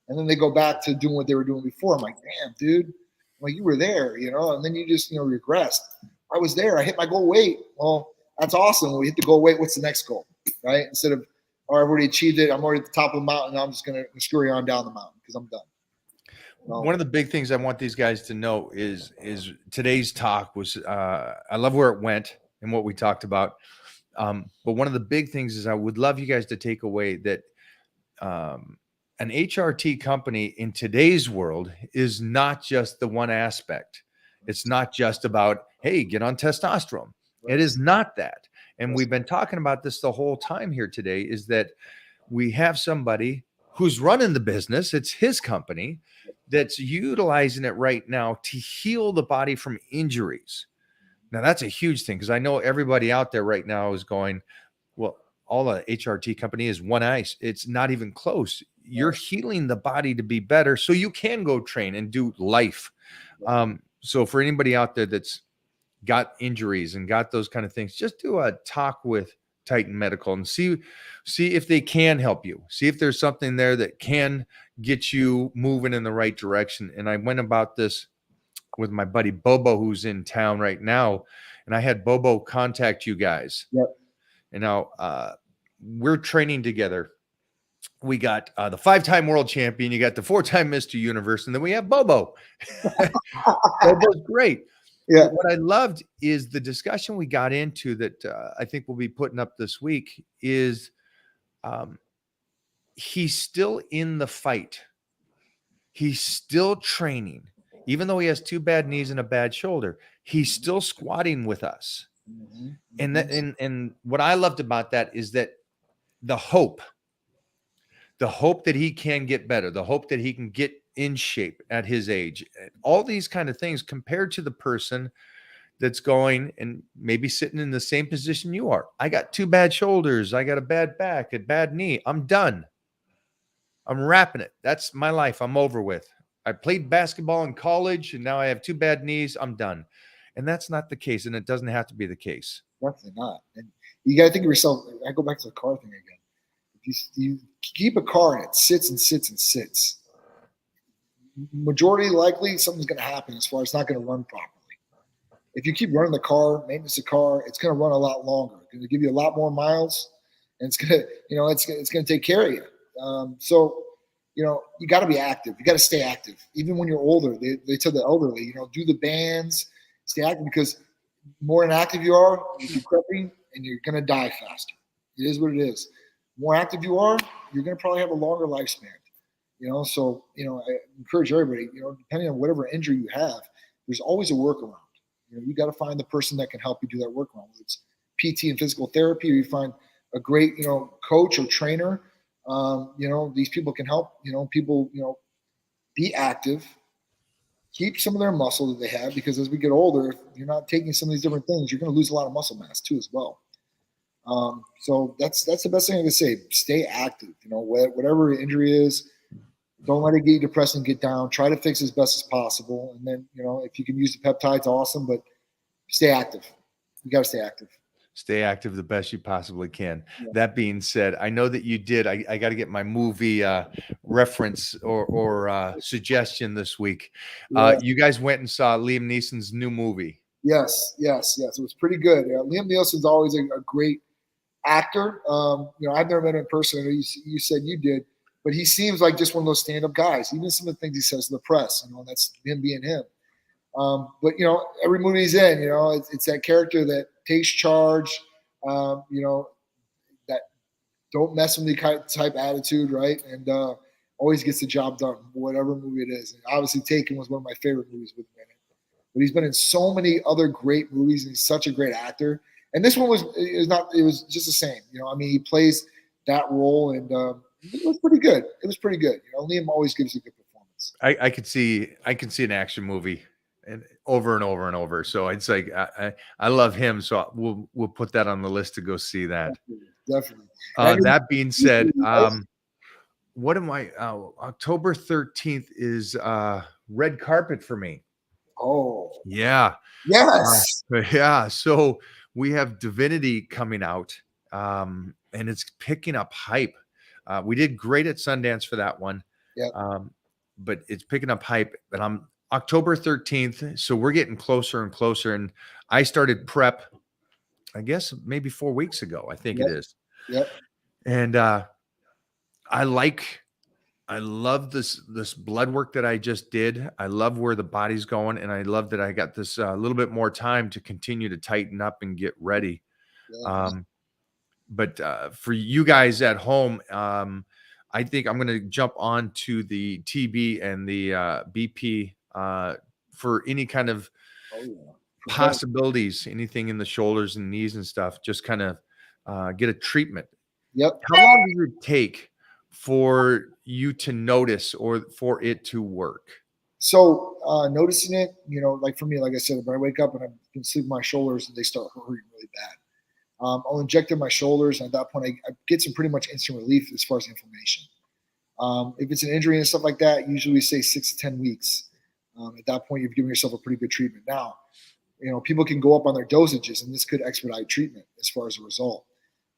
And then they go back to doing what they were doing before. I'm like, damn, dude. I'm like, you were there, and then you just, regressed. I was there. I hit my goal weight. Well, that's awesome. When we hit the goal weight, what's the next goal, right? Instead of, oh, I've already achieved it. I'm already at the top of the mountain. Now I'm just going to scurry on down the mountain because I'm done. One of the big things I want these guys to know is today's talk was, I love where it went and what we talked about. But one of the big things is I would love you guys to take away that an HRT company in today's world is not just the one aspect. It's not just about, hey, get on testosterone. Right. It is not that. And we've been talking about this the whole time here today, is that we have somebody who's running the business. It's his company that's utilizing it right now to heal the body from injuries. Now, that's a huge thing, because I know everybody out there right now is going, well, all a HRT company is one ice. It's not even close. You're healing the body to be better so you can go train and do life. So for anybody out there that's got injuries and got those kind of things, just do a talk with Titan Medical and see if they can help you. See if there's something there that can get you moving in the right direction. And I went about this with my buddy Bobo, who's in town right now, and I had Bobo contact you guys. Yep. And now we're training together. We got the 5-time world champion. You got the 4-time Mr. Universe, and then we have Bobo. Bobo's great. Yeah. But what I loved is the discussion we got into that I think we'll be putting up this week is he's still in the fight. He's still training. Even though he has 2 bad knees and a bad shoulder, he's still squatting with us. Mm-hmm. And what I loved about that is that the hope that he can get better, the hope that he can get in shape at his age, all these kind of things compared to the person that's going and maybe sitting in the same position you are. I got 2 bad shoulders. I got a bad back, a bad knee. I'm done. I'm wrapping it. That's my life. I'm over with. I played basketball in college and now I have 2 bad knees. I'm done. And that's not the case. And it doesn't have to be the case. Definitely not. And you got to think of yourself. I go back to the car thing again. If you keep a car and it sits and sits and sits, majority likely something's going to happen as far as it's not going to run properly. If you keep running the car, maintenance the car, it's going to run a lot longer. It's going to give you a lot more miles, and it's going to, it's going to take care of you. So, you got to be active. You got to stay active. Even when you're older, they tell the elderly, do the bands, stay active, because the more inactive you are, you're prepping and you're going to die faster. It is what it is. The more active you are, you're going to probably have a longer lifespan. So, I encourage everybody, depending on whatever injury you have, there's always a workaround. You got to find the person that can help you do that workaround. Whether it's PT and physical therapy, or you find a great, coach or trainer. These people can help, people, be active. keep some of their muscle that they have, because as we get older, if you're not taking some of these different things, you're going to lose a lot of muscle mass too as well. So that's the best thing I can say. Stay active. Whatever injury is, don't let it get you depressed and get down. Try to fix as best as possible. And then, if you can use the peptides, awesome, but stay active. You got to stay active. Stay active the best you possibly can. Yeah. That being said, I know that you did. I got to get my movie reference or suggestion this week. Yeah. You guys went and saw Liam Neeson's new movie. Yes. It was pretty good. Liam Neeson's always a great actor. I've never met him in person. I know you said you did, but he seems like just one of those stand-up guys. Even some of the things he says to the press, that's him being him. But every movie he's in, it's that character that takes charge, that don't mess with me type attitude, right? And always gets the job done, whatever movie it is. And obviously, Taken was one of my favorite movies with him in it. But he's been in so many other great movies, and he's such a great actor. And this one was just the same. He plays that role, and it was pretty good. Liam always gives a good performance. I could see an action movie and over and over and over. So it's like I love him. So we'll put that on the list to go see that. Definitely. That being said, what am I? October 13th is red carpet for me. Oh yeah, yes, yeah. So we have Divinity coming out, and it's picking up hype. We did great at Sundance for that one. Yeah. But it's picking up hype, and I'm October 13th. So we're getting closer and closer. And I started prep, I guess maybe 4 weeks ago, I think it is. Yep. And I love this blood work that I just did. I love where the body's going. And I love that I got this little bit more time to continue to tighten up and get ready. Yeah. But for you guys at home, I think I'm going to jump on to the TB and the BP for any kind of possibilities, anything in the shoulders and knees and stuff, just kind of get a treatment. Yep. How long does it take for you to notice or for it to work? So noticing it, like for me, like I said, when I wake up and I can sleep my shoulders and they start hurting really bad. I'll inject in my shoulders, and at that point, I get some pretty much instant relief as far as inflammation. If it's an injury and stuff like that, usually we say 6 to 10 weeks. At that point, you've given yourself a pretty good treatment. Now, people can go up on their dosages, and this could expedite treatment as far as a result.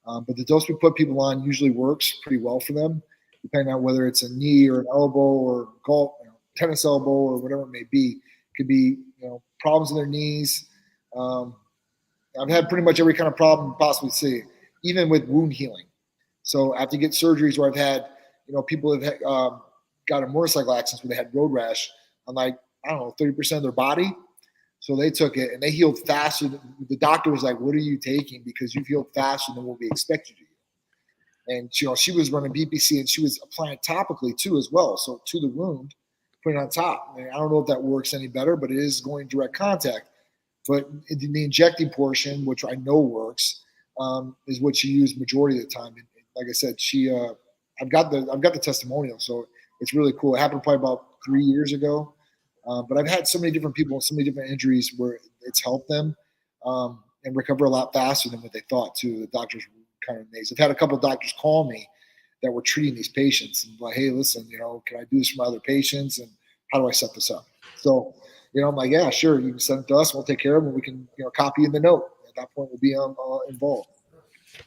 But the dose we put people on usually works pretty well for them, depending on whether it's a knee or an elbow or golf, tennis elbow or whatever it may be. It could be, problems in their knees. I've had pretty much every kind of problem you possibly see, even with wound healing. So I have to get surgeries where I've had, people have got a motorcycle accidents where they had road rash on 30% of their body. So they took it and they healed faster. The doctor was like, "What are you taking? Because you've healed faster than what we expect you to heal." And she was running BPC and she was applying it topically too as well. So to the wound, putting it on top. I don't know if that works any better, but it is going direct contact. But the injecting portion, which I know works, is what she used majority of the time. And like I said, I've got the testimonial, so it's really cool. It happened probably about 3 years ago. But I've had so many different people with so many different injuries where it's helped them and recover a lot faster than what they thought too. The doctors were kind of amazed. I've had a couple of doctors call me that were treating these patients and like, "Hey, listen, can I do this for my other patients? And how do I set this up?" So, I'm like, "Yeah, sure. You can send it to us. We'll take care of it. We can, copy in the note." At that point, we'll be involved.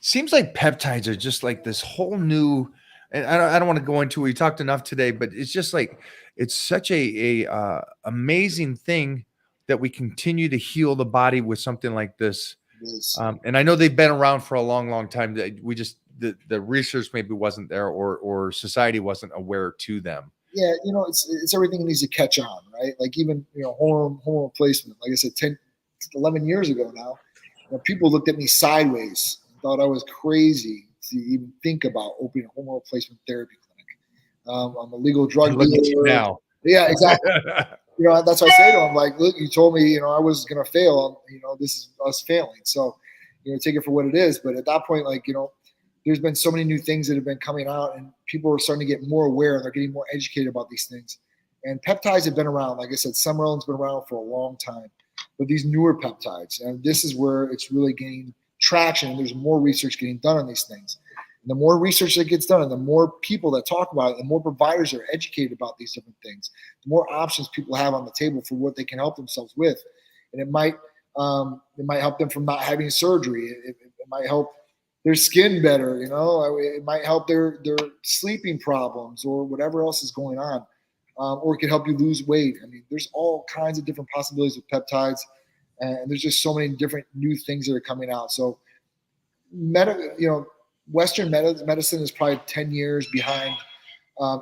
Seems like peptides are just like this whole new, and I don't want to go into it. We talked enough today, but it's just like, it's such a amazing thing that we continue to heal the body with something like this. Yes. And I know they've been around for a long, long time. We just, the research maybe wasn't there or society wasn't aware to them. Yeah, it's everything that needs to catch on, right? Like even, hormone replacement. Like I said, 11 years ago now, people looked at me sideways and thought I was crazy to even think about opening a hormone replacement therapy clinic. I'm a legal drug dealer now. Yeah, exactly. That's what I say to them. Like, look, you told me, I was going to fail. This is us failing. So, take it for what it is. But at that point, there's been so many new things that have been coming out and people are starting to get more aware and they're getting more educated about these things. And peptides have been around. Like I said, Summerlin's been around for a long time. But these newer peptides, and this is where it's really gaining traction. And there's more research getting done on these things. And the more research that gets done, and the more people that talk about it, the more providers are educated about these different things, the more options people have on the table for what they can help themselves with. And it might help them from not having surgery. It might help their skin better. It might help their sleeping problems or whatever else is going on. Or it can help you lose weight. I mean, there's all kinds of different possibilities with peptides, and there's just so many different new things that are coming out. So, Western medicine is probably 10 years behind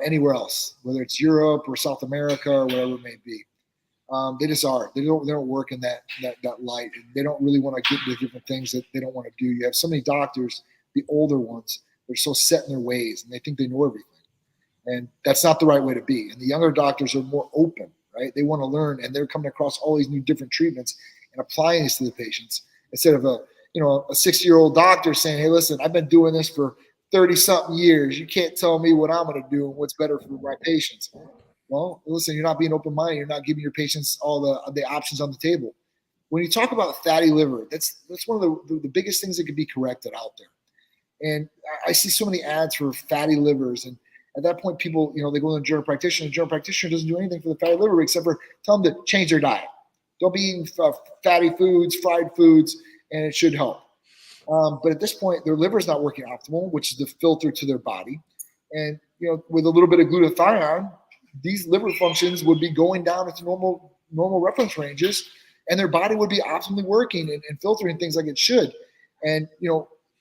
anywhere else, whether it's Europe or South America or whatever it may be. They just are. They don't work in that light, and they don't really want to get into different things that they don't want to do. You have so many doctors, the older ones, they're so set in their ways, and they think they know everything. And that's not the right way to be. And the younger doctors are more open, right? They want to learn, and they're coming across all these new different treatments and applying these to the patients instead of a 60-year-old doctor saying, "Hey, listen, I've been doing this for 30-something years. You can't tell me what I'm going to do and what's better for my patients." Well, listen, you're not being open-minded. You're not giving your patients all the options on the table. When you talk about fatty liver, that's one of the biggest things that could be corrected out there. And I see so many ads for fatty livers, and at that point, people, they go to the general practitioner. The general practitioner doesn't do anything for the fatty liver except for tell them to change their diet. Don't be eating fatty foods, fried foods, and it should help. But at this point, their liver is not working optimal, which is the filter to their body. And with a little bit of glutathione, these liver functions would be going down into normal reference ranges, and their body would be optimally working and filtering things like it should. And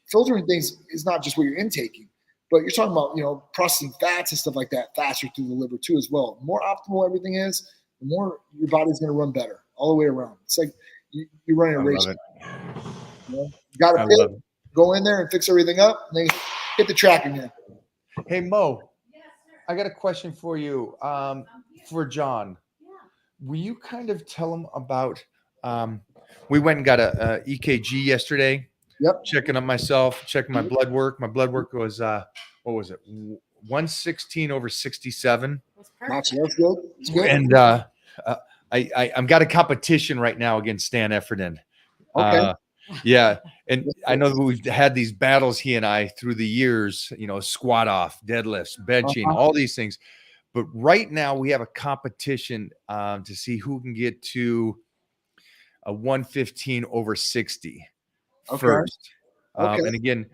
filtering things is not just what you're intaking. But you're talking about, processing fats and stuff like that faster through the liver too as well. The more optimal everything is, the more your body's going to run better all the way around. It's like you're running a race. You got to go in there and fix everything up, and then hit the track again. Hey, Mo, I got a question for you for John. Will you kind of tell him about we went and got a EKG yesterday. Yep. Checking up myself, checking my blood work. My blood work was what was it? 116/67. Gotcha. That's good. That's good. And I'm got a competition right now against Stan Efferdin. Okay. Yeah, and I know that we've had these battles, he and I, through the years. Squat off, deadlifts, benching, all these things. But right now we have a competition to see who can get to a 115/60. First. Okay. And again,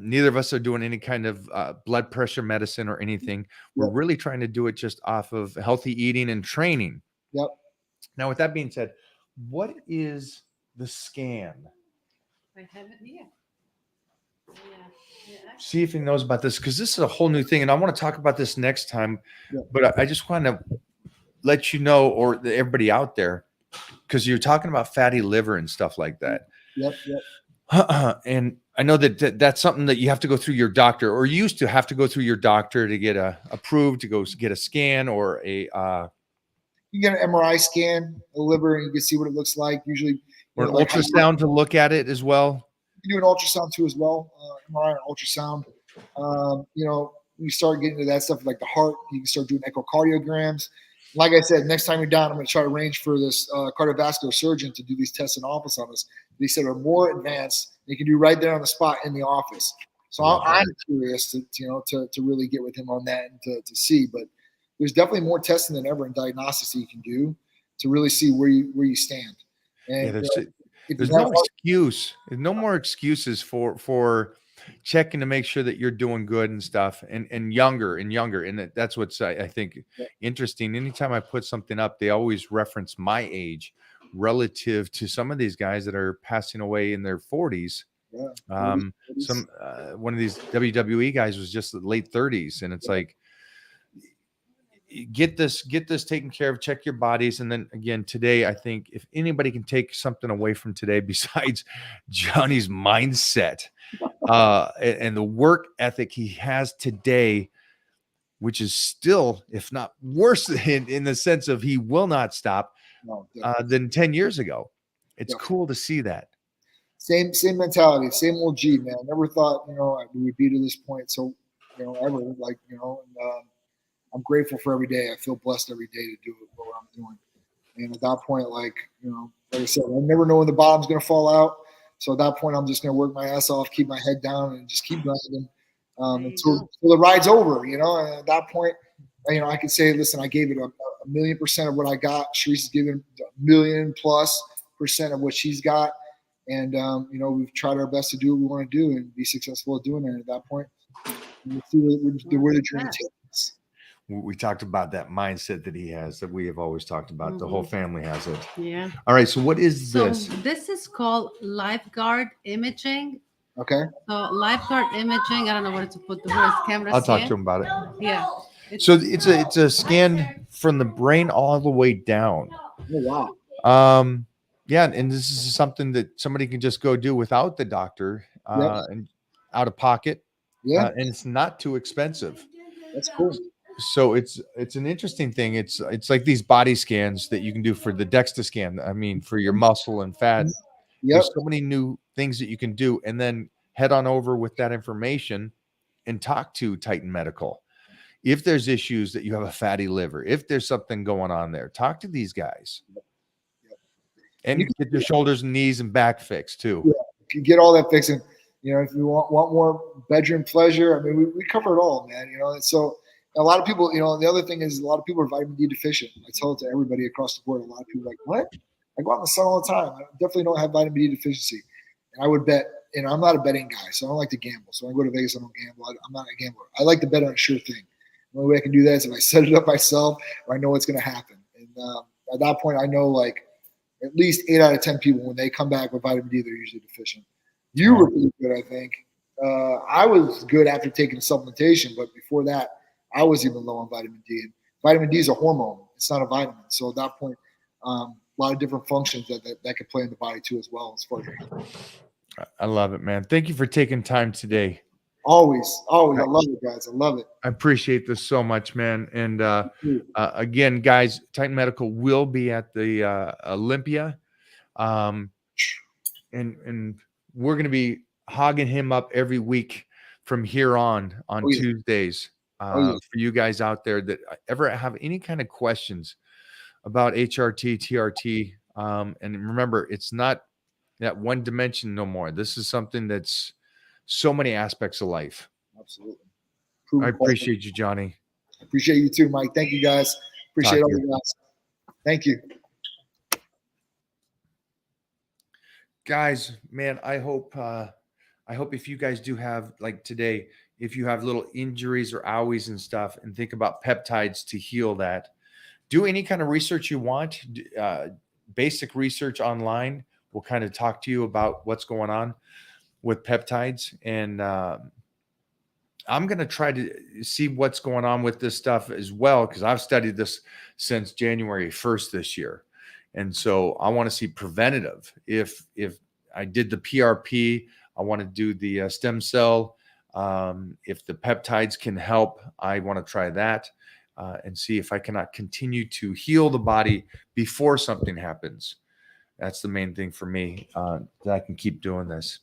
neither of us are doing any kind of blood pressure medicine or anything. We're really trying to do it just off of healthy eating and training. Yep. Now, with that being said, what is the scan? I haven't yet. See if he knows about this, because this is a whole new thing, and I want to talk about this next time. But I just want to let you know, or everybody out there, because you're talking about fatty liver and stuff like that. Yep. And I know that's something that you have to go through your doctor, or you used to have to go through your doctor to get approved to go get a scan or a. You get an MRI scan of the liver, and you can see what it looks like. Usually, or an ultrasound to look at it as well. You can do an ultrasound too as well. MRI and ultrasound. You start getting into that stuff like the heart. You can start doing echocardiograms. Like I said, next time you're down, I'm going to try to arrange for this cardiovascular surgeon to do these tests in office on us. They said are more advanced. They can do right there on the spot in the office. So I'm curious to really get with him on that and to see. But there's definitely more testing than ever in diagnostics that you can do to really see where you stand. And there's no excuse. There's no more excuses for checking to make sure that you're doing good and stuff, and younger. And that's what's I think interesting. Anytime I put something up, they always reference my age relative to some of these guys that are passing away in their 40s. One of these WWE guys was just late 30s, and it's like, get this taken care of, check your bodies. And then again, today, I think if anybody can take something away from today besides Johnny's mindset and the work ethic he has today, which is still, if not worse, in the sense of he will not stop than 10 years ago. It's cool to see that. Same mentality, same old G, man. Never thought, we would be to this point. So, ever I'm grateful for every day. I feel blessed every day to do what I'm doing. And at that point, like I said, I never know when the bottom's going to fall out. So at that point, I'm just going to work my ass off, keep my head down, and just keep grinding until the ride's over. And at that point, I can say, listen, I gave it a 1,000,000% of what I got. Sharice's given $1,000,000+ of what she's got. And, we've tried our best to do what we want to do and be successful at doing it. And at that point, we'll see where the journey takes us. We talked about that mindset that he has, that we have always talked about. The whole family has it. Yeah. All right. So what is this? This is called Lifeguard imaging. Okay. So Lifeguard imaging, I don't know where to put the words. Camera. I'll talk to him about it. Yeah. So it's a scan from the brain all the way down. Oh, wow. Yeah, and this is something that somebody can just go do without the doctor and out of pocket. Yeah. And it's not too expensive. That's cool. So it's an interesting thing. It's like these body scans that you can do for the DEXA scan. I mean, for your muscle and fat. Yep. There's so many new things that you can do, and then head on over with that information and talk to Titan Medical. If there's issues that you have a fatty liver, if there's something going on there, talk to these guys. And get your shoulders and knees and back fixed too. Yeah, you can get all that fixed. And, if you want more bedroom pleasure, I mean, we cover it all, man. So a lot of people, the other thing is a lot of people are vitamin D deficient. I tell it to everybody across the board. A lot of people are like, what? I go out in the sun all the time. I definitely don't have vitamin D deficiency. And I would bet, I'm not a betting guy, so I don't like to gamble. So when I go to Vegas, I don't gamble. I'm not a gambler. I like to bet on a sure thing. The only way I can do that is if I set it up myself or I know what's going to happen. And at that point, I know like at least 8 out of 10 people, when they come back with vitamin D, they're usually deficient. You were pretty good, I think. I was good after taking supplementation, but before that, I was even low on vitamin D. And vitamin D is a hormone. It's not a vitamin. So at that point, a lot of different functions that could play in the body too as well as far as I love it, man. Thank you for taking time today. Always. I love it, guys. I love it. I appreciate this so much, man. And again, guys, Titan Medical will be at the Olympia. And we're going to be hogging him up every week from here on Tuesdays for you guys out there that ever have any kind of questions about HRT, TRT. And remember, it's not that one dimension no more. This is something that's so many aspects of life. Absolutely. I appreciate you, Johnny. I appreciate you too, Mike. Thank you, guys. Appreciate all you guys. Thank you. Guys, man, I hope if you guys do have, like today, if you have little injuries or owies and stuff and think about peptides to heal that, do any kind of research you want, basic research online. We'll kind of talk to you about what's going on with peptides. And I'm going to try to see what's going on with this stuff as well, because I've studied this since January 1st this year. And so I want to see preventative. If I did the PRP, I want to do the stem cell. If the peptides can help, I want to try that and see if I cannot continue to heal the body before something happens. That's the main thing for me, that I can keep doing this.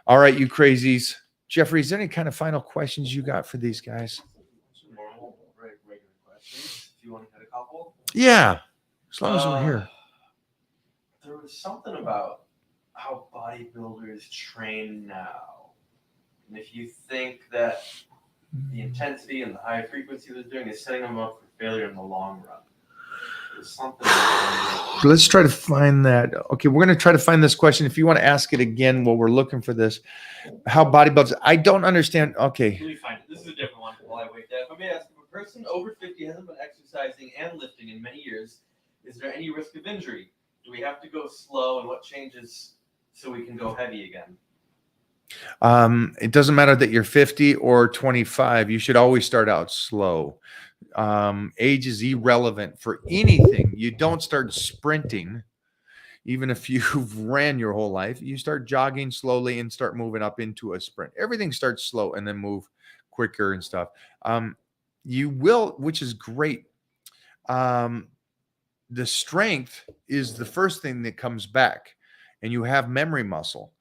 All right, you crazies. Jeffrey, is there any kind of final questions you got for these guys? Normal, regular questions. If you want to hit a couple. Yeah, as long as we're here. There was something about how bodybuilders train now. And if you think that the intensity and the high frequency they're doing is setting them up for failure in the long run. There's something. Let's try to find that. Okay, we're going to try to find this question. If you want to ask it again while we're looking for this. How bodybuilders, I don't understand. Okay. Let me find it. This is a different one while I wait there. If I may ask, if a person over 50 hasn't been exercising and lifting in many years, is there any risk of injury? Do we have to go slow, and what changes so we can go heavy again? It doesn't matter that you're 50 or 25. You should always start out slow. Age is irrelevant for anything. You don't start sprinting, even if you've ran your whole life. You start jogging slowly and start moving up into a sprint. Everything starts slow and then move quicker and stuff. You will, which is great. The strength is the first thing that comes back, and you have memory muscle.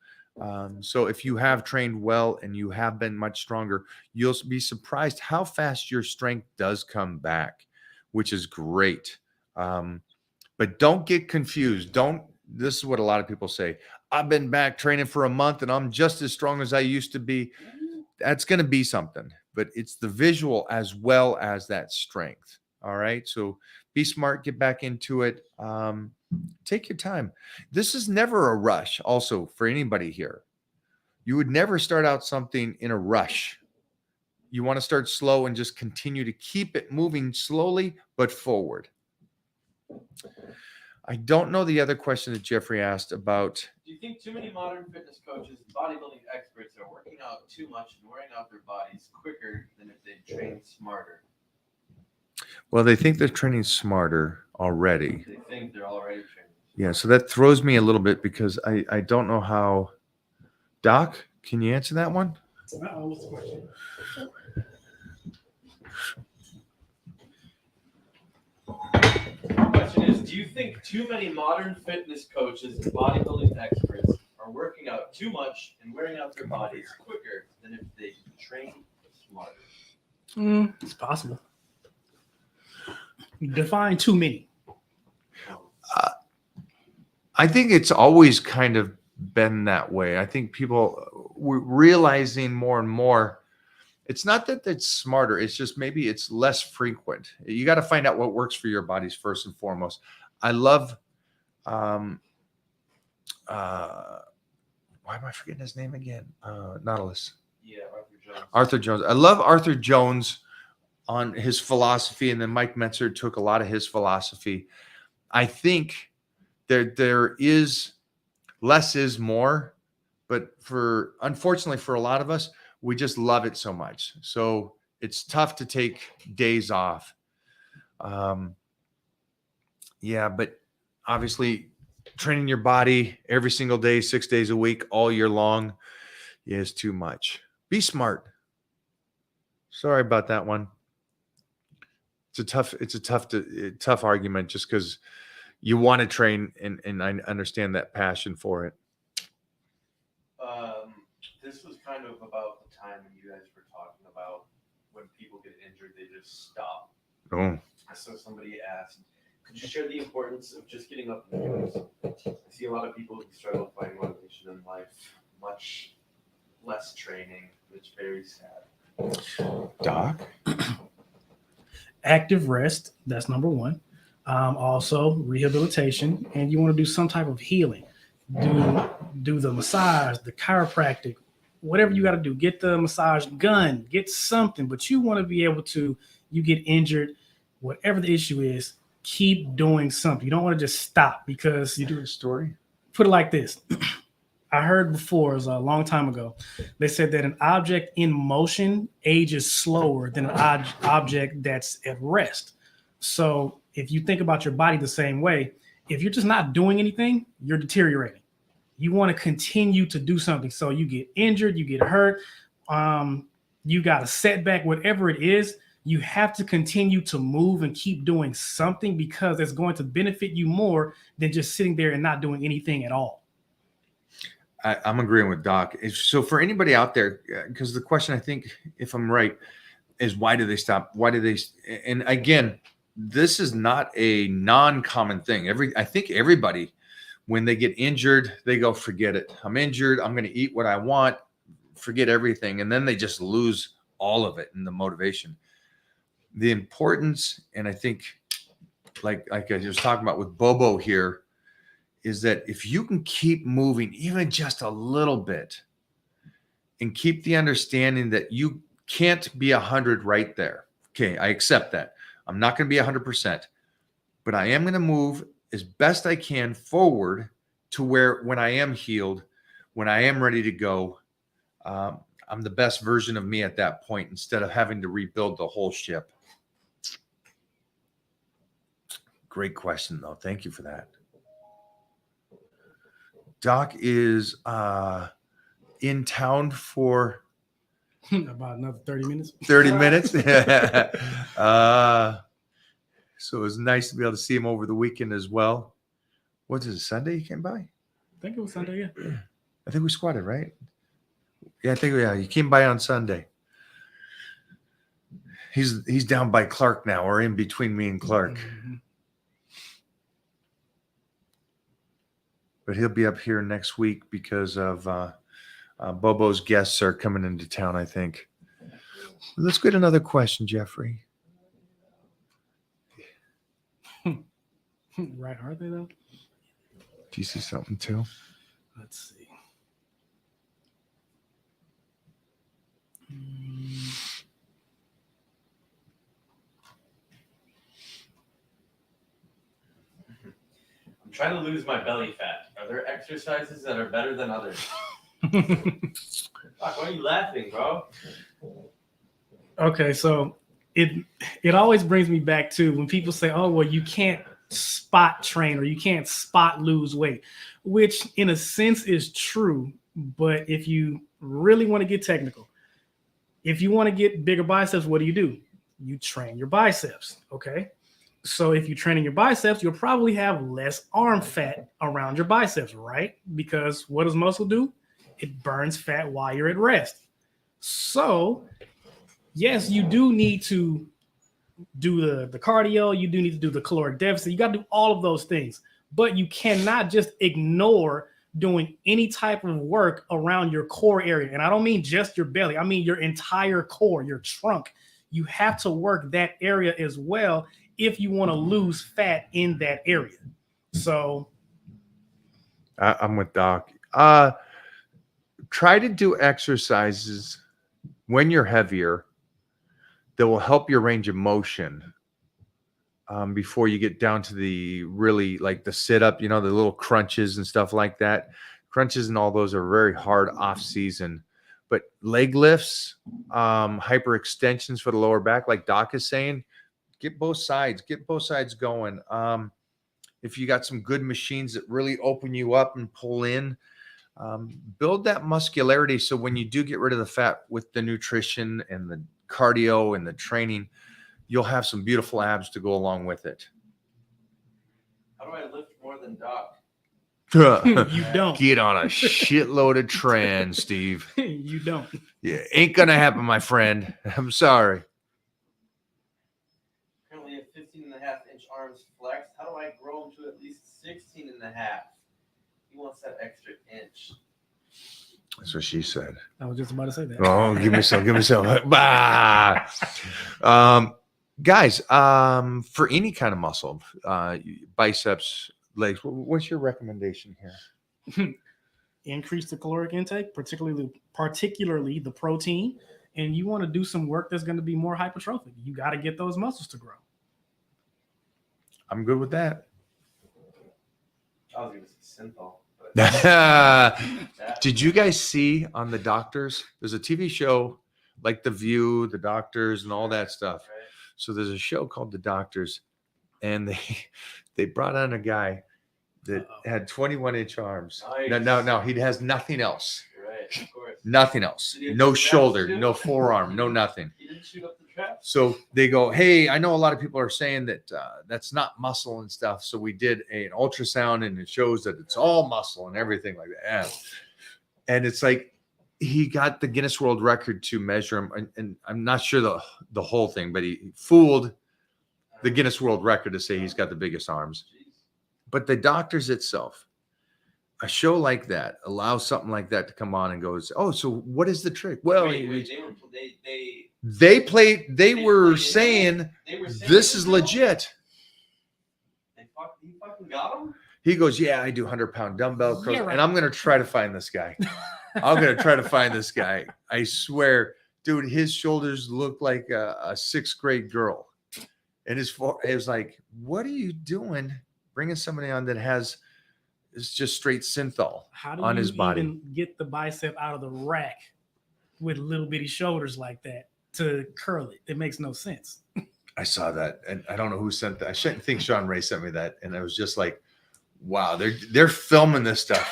So if you have trained well and you have been much stronger, you'll be surprised how fast your strength does come back, which is great. But don't get confused. This is what a lot of people say. I've been back training for a month and I'm just as strong as I used to be. That's going to be something, but it's the visual as well as that strength. All right. So be smart, get back into it. Take your time. This is never a rush, also, for anybody here. You would never start out something in a rush. You want to start slow and just continue to keep it moving slowly, but forward. I don't know the other question that Jeffrey asked about. Do you think too many modern fitness coaches and bodybuilding experts are working out too much and wearing out their bodies quicker than if they trained smarter? Well, they think they're training smarter already. They think they're already trained. Yeah, so that throws me a little bit because I don't know how. Doc, can you answer that one? What's the question? The question is, do you think too many modern fitness coaches and bodybuilding experts are working out too much and wearing out their bodies quicker than if they trained smarter? It's possible. Define too many. I think it's always kind of been that way. I think people were realizing more and more. It's not that it's smarter. It's just maybe it's less frequent. You got to find out what works for your bodies first and foremost. I love, why am I forgetting his name again? Nautilus. Yeah, Arthur Jones. Arthur Jones. I love Arthur Jones on his philosophy, and then Mike Metzer took a lot of his philosophy. I think there is less is more, but unfortunately for a lot of us, we just love it so much. So it's tough to take days off. Yeah, but obviously training your body every single day, 6 days a week, all year long is too much. Be smart. Sorry about that one. It's a tough argument just because you want to train and I understand that passion for it. This was kind of about the time when you guys were talking about when people get injured, they just stop. Oh. So somebody asked, could you share the importance of just getting up and doing something? I see a lot of people who struggle with finding motivation in life, much less training. It's very sad. Doc? Active rest, that's number one. Also rehabilitation, and you want to do some type of healing. Do the massage, the chiropractic, whatever you got to do. Get the massage gun, get something, but you want to be able to, you get injured, whatever the issue is, keep doing something. You don't want to just stop because You do a story? put it like this. I heard before, it was a long time ago, they said that an object in motion ages slower than an object that's at rest. So if you think about your body the same way, if you're just not doing anything, you're deteriorating. You want to continue to do something. So you get injured, you get hurt, you got a setback, whatever it is, you have to continue to move and keep doing something because it's going to benefit you more than just sitting there and not doing anything at all. I'm agreeing with Doc. So for anybody out there, because the question, I think, if I'm right, is why do they stop? Why do they? And again, this is not a non-common thing. I think everybody, when they get injured, they go, forget it. I'm injured. I'm going to eat what I want. Forget everything. And then they just lose all of it in the motivation. The importance, and I think like I was talking about with Bobo here, is that if you can keep moving even just a little bit and keep the understanding that you can't be 100 right there. Okay, I accept that. I'm not going to be 100%, but I am going to move as best I can forward to where when I am healed, when I am ready to go, I'm the best version of me at that point instead of having to rebuild the whole ship. Great question, though. Thank you for that. Doc is in town for About another 30 minutes. 30 minutes. So it was nice to be able to see him over the weekend as well. What is it, Sunday you came by? I think it was Sunday, yeah. I think we squatted, right? Yeah, I think you came by on Sunday. He's down by Clark now, or in between me and Clark. Mhm. But he'll be up here next week because of Bobo's guests are coming into town, I think. Let's get another question, Jeffrey. Right, are they though? Do you see something too? Let's see. Mm, I'm trying to lose my belly fat. Are there exercises that are better than others? Fuck, why are you laughing, bro? Okay, so it always brings me back to when people say, "Oh, well, you can't spot train or you can't spot lose weight," which in a sense is true. But if you really want to get technical, if you want to get bigger biceps, what do? You train your biceps. Okay. So if you're training your biceps, you'll probably have less arm fat around your biceps, right? Because what does muscle do? It burns fat while you're at rest. So yes, you do need to do the cardio. You do need to do the caloric deficit. You got to do all of those things, but you cannot just ignore doing any type of work around your core area. And I don't mean just your belly. I mean your entire core, your trunk. You have to work that area as well if you want to lose fat in that area. So I'm with Doc. Try to do exercises when you're heavier that will help your range of motion before you get down to the really like the sit up, the little crunches and stuff like that. Crunches and all those are very hard off season, but leg lifts, hyperextensions for the lower back, like Doc is saying, get both sides going. If you got some good machines that really open you up and pull in, build that muscularity. So when you do get rid of the fat with the nutrition and the cardio and the training, you'll have some beautiful abs to go along with it. How do I lift more than Doc? you don't. Get on a shitload of trend, Steve. You don't. Yeah, ain't gonna happen, my friend. I'm sorry. Currently have 15.5-inch arms flexed. How do I grow them to at least 16.5? He wants that extra inch. That's what she said. I was just about to say that. Oh, give me some. Bah! Guys, for any kind of muscle, biceps, legs, what's your recommendation here? Increase the caloric intake, particularly the protein, and you want to do some work that's going to be more hypertrophic. You got to get those muscles to grow. I'm good with that. I was going to say synthol. Did you guys see on the doctors? There's a TV show like The View, The Doctors, and all that stuff. Right. So there's a show called The Doctors, and they brought on a guy that had 21-inch arms. Nice. No, he has nothing else. Right, of course. Nothing else. Did he have No the shoulder, traps too? no forearm, no nothing. He didn't shoot up the traps? So they go, hey, I know a lot of people are saying that that's not muscle and stuff. So we did an ultrasound and it shows that it's all muscle and everything like that. And it's like he got the Guinness World Record to measure him. And I'm not sure the whole thing, but he fooled the Guinness World Record to say he's got the biggest arms. But the Doctors itself, a show like that allows something like that to come on and goes, oh, so what is the trick? Well, they were saying this is legit. He fucking got him? He goes, yeah, I do 100-pound dumbbell curls, Yeah, right. and I'm going to try to find this guy. I swear, dude, his shoulders look like a sixth grade girl. And it was like, what are you doing bringing somebody on that is just straight synthol on his body? Even get the bicep out of the rack with little bitty shoulders like that to curl it? It makes no sense. I saw that, and I don't know who sent that. I shouldn't think Sean Ray sent me that, and I was just like, wow, they're filming this stuff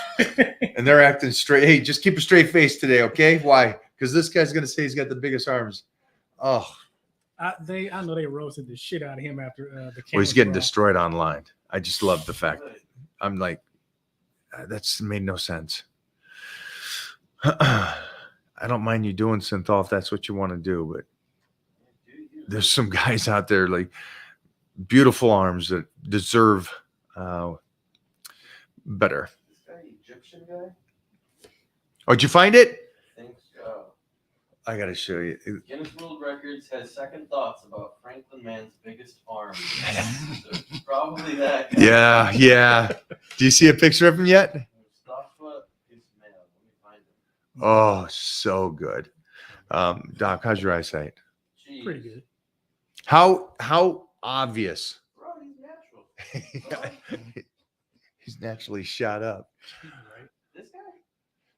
and they're acting straight. Hey, just keep a straight face today, okay? Why? Because this guy's gonna say he's got the biggest arms. Oh, I know they roasted the shit out of him after the well, he's cameras getting were off. destroyed online. I just love the fact. I'm like, that's made no sense. I don't mind you doing synthol if that's what you want to do, but there's some guys out there like beautiful arms that deserve better. This guy, Egyptian guy? Oh, did you find it? I think so. I gotta show you. Guinness World Records has second thoughts about Franklin Mann's biggest arm. So probably that guy. Yeah. Do you see a picture of him yet? Mustafa Ismail. Let me find him. Oh, so good. Doc, how's your eyesight? Jeez. Pretty good. How obvious? Bro, he's natural. He's naturally shot up. Right. This guy?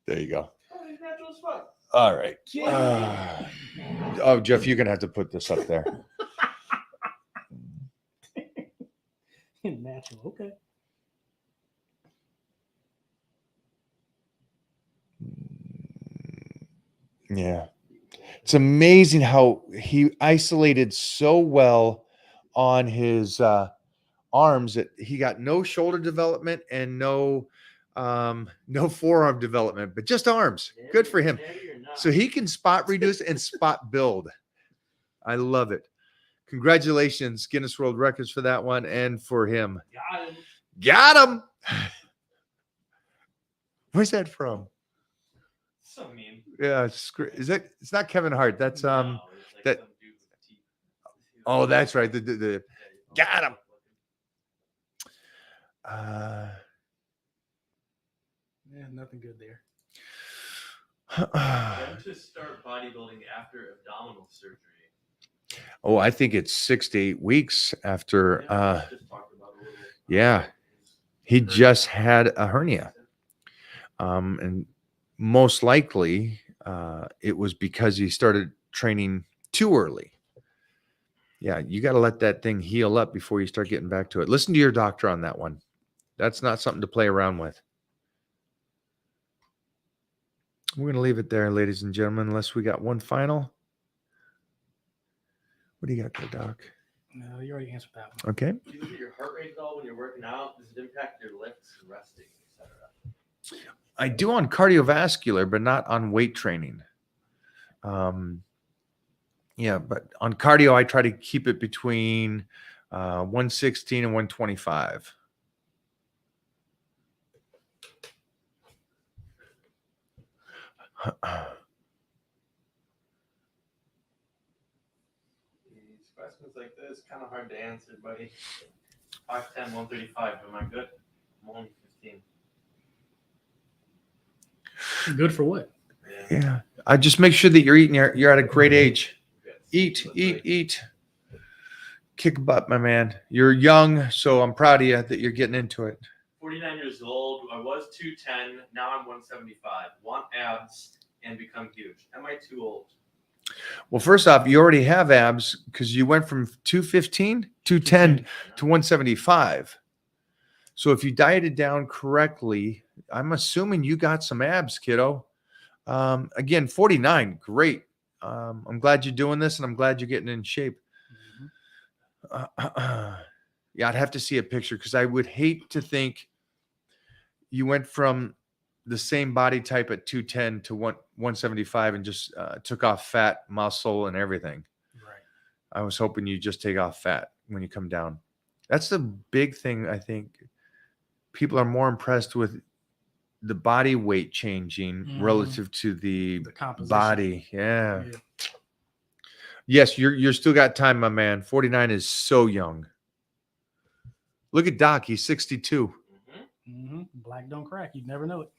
There you go. Oh, he's natural as fuck. All right. Oh, Jeff, you're gonna have to put this up there. Natural. Okay. Yeah. It's amazing how he isolated so well on his arms that he got no shoulder development and no forearm development, but just arms. Good for him. So he can spot reduce and spot build. I love it. Congratulations, Guinness World Records, for that one and for him. Got him. Got him. Where's that from? So mean. Yeah, it's not Kevin Hart. That's No, it's like that- some dude with teeth. oh, that's right. The Yeah, got him. Yeah, nothing good there. When to start bodybuilding after abdominal surgery? Oh, I think it's 6 to 8 weeks after Yeah, we just talked about a little. yeah. He just had a hernia. And most likely it was because he started training too early. Yeah, you got to let that thing heal up before you start getting back to it. Listen to your doctor on that one. That's not something to play around with. We're going to leave it there, ladies and gentlemen, unless we got one final. What do you got there, Doc? No, you already answered that one. Okay. Do you look at your heart rate at all when you're working out? Does it impact your lifts, resting, etc.? I do on cardiovascular, but not on weight training. Yeah, but on cardio, I try to keep it between 116 and 125. These questions like this, kind of hard to answer, buddy. 5'10", 135. Am I good? I'm only 15. Good for what? Yeah, I just make sure that you're eating. You're at a great age. Yes. Eat. Kick butt, my man. You're young, so I'm proud of you that you're getting into it. 49 years old. I was 210. Now I'm 175. Want abs and become huge. Am I too old? Well, first off, you already have abs because you went from 215, 210 to 175. So if you dieted down correctly, I'm assuming you got some abs, kiddo. Again, 49, great. I'm glad you're doing this, and I'm glad you're getting in shape. Yeah, I'd have to see a picture because I would hate to think you went from the same body type at 210 to 175 and just took off fat, muscle, and everything. Right. I was hoping you just take off fat when you come down. That's the big thing. I think people are more impressed with the body weight changing relative to the composition. body. Yeah. Yes, you're still got time, my man. 49 is so young. Look at Doc. He's 62. Black don't crack. You never know it.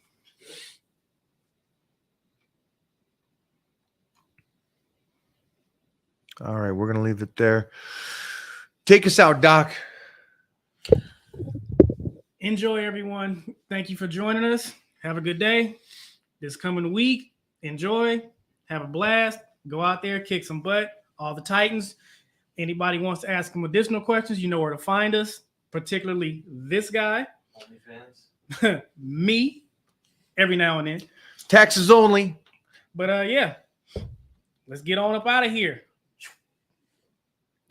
All right, we're going to leave it there. Take us out, Doc. Enjoy, everyone. Thank you for joining us. Have a good day. This coming week, enjoy. Have a blast. Go out there, kick some butt. All the Titans. Anybody wants to ask them additional questions, you know where to find us, particularly this guy. OnlyFans. Me, every now and then. Taxes only. But yeah, let's get on up out of here.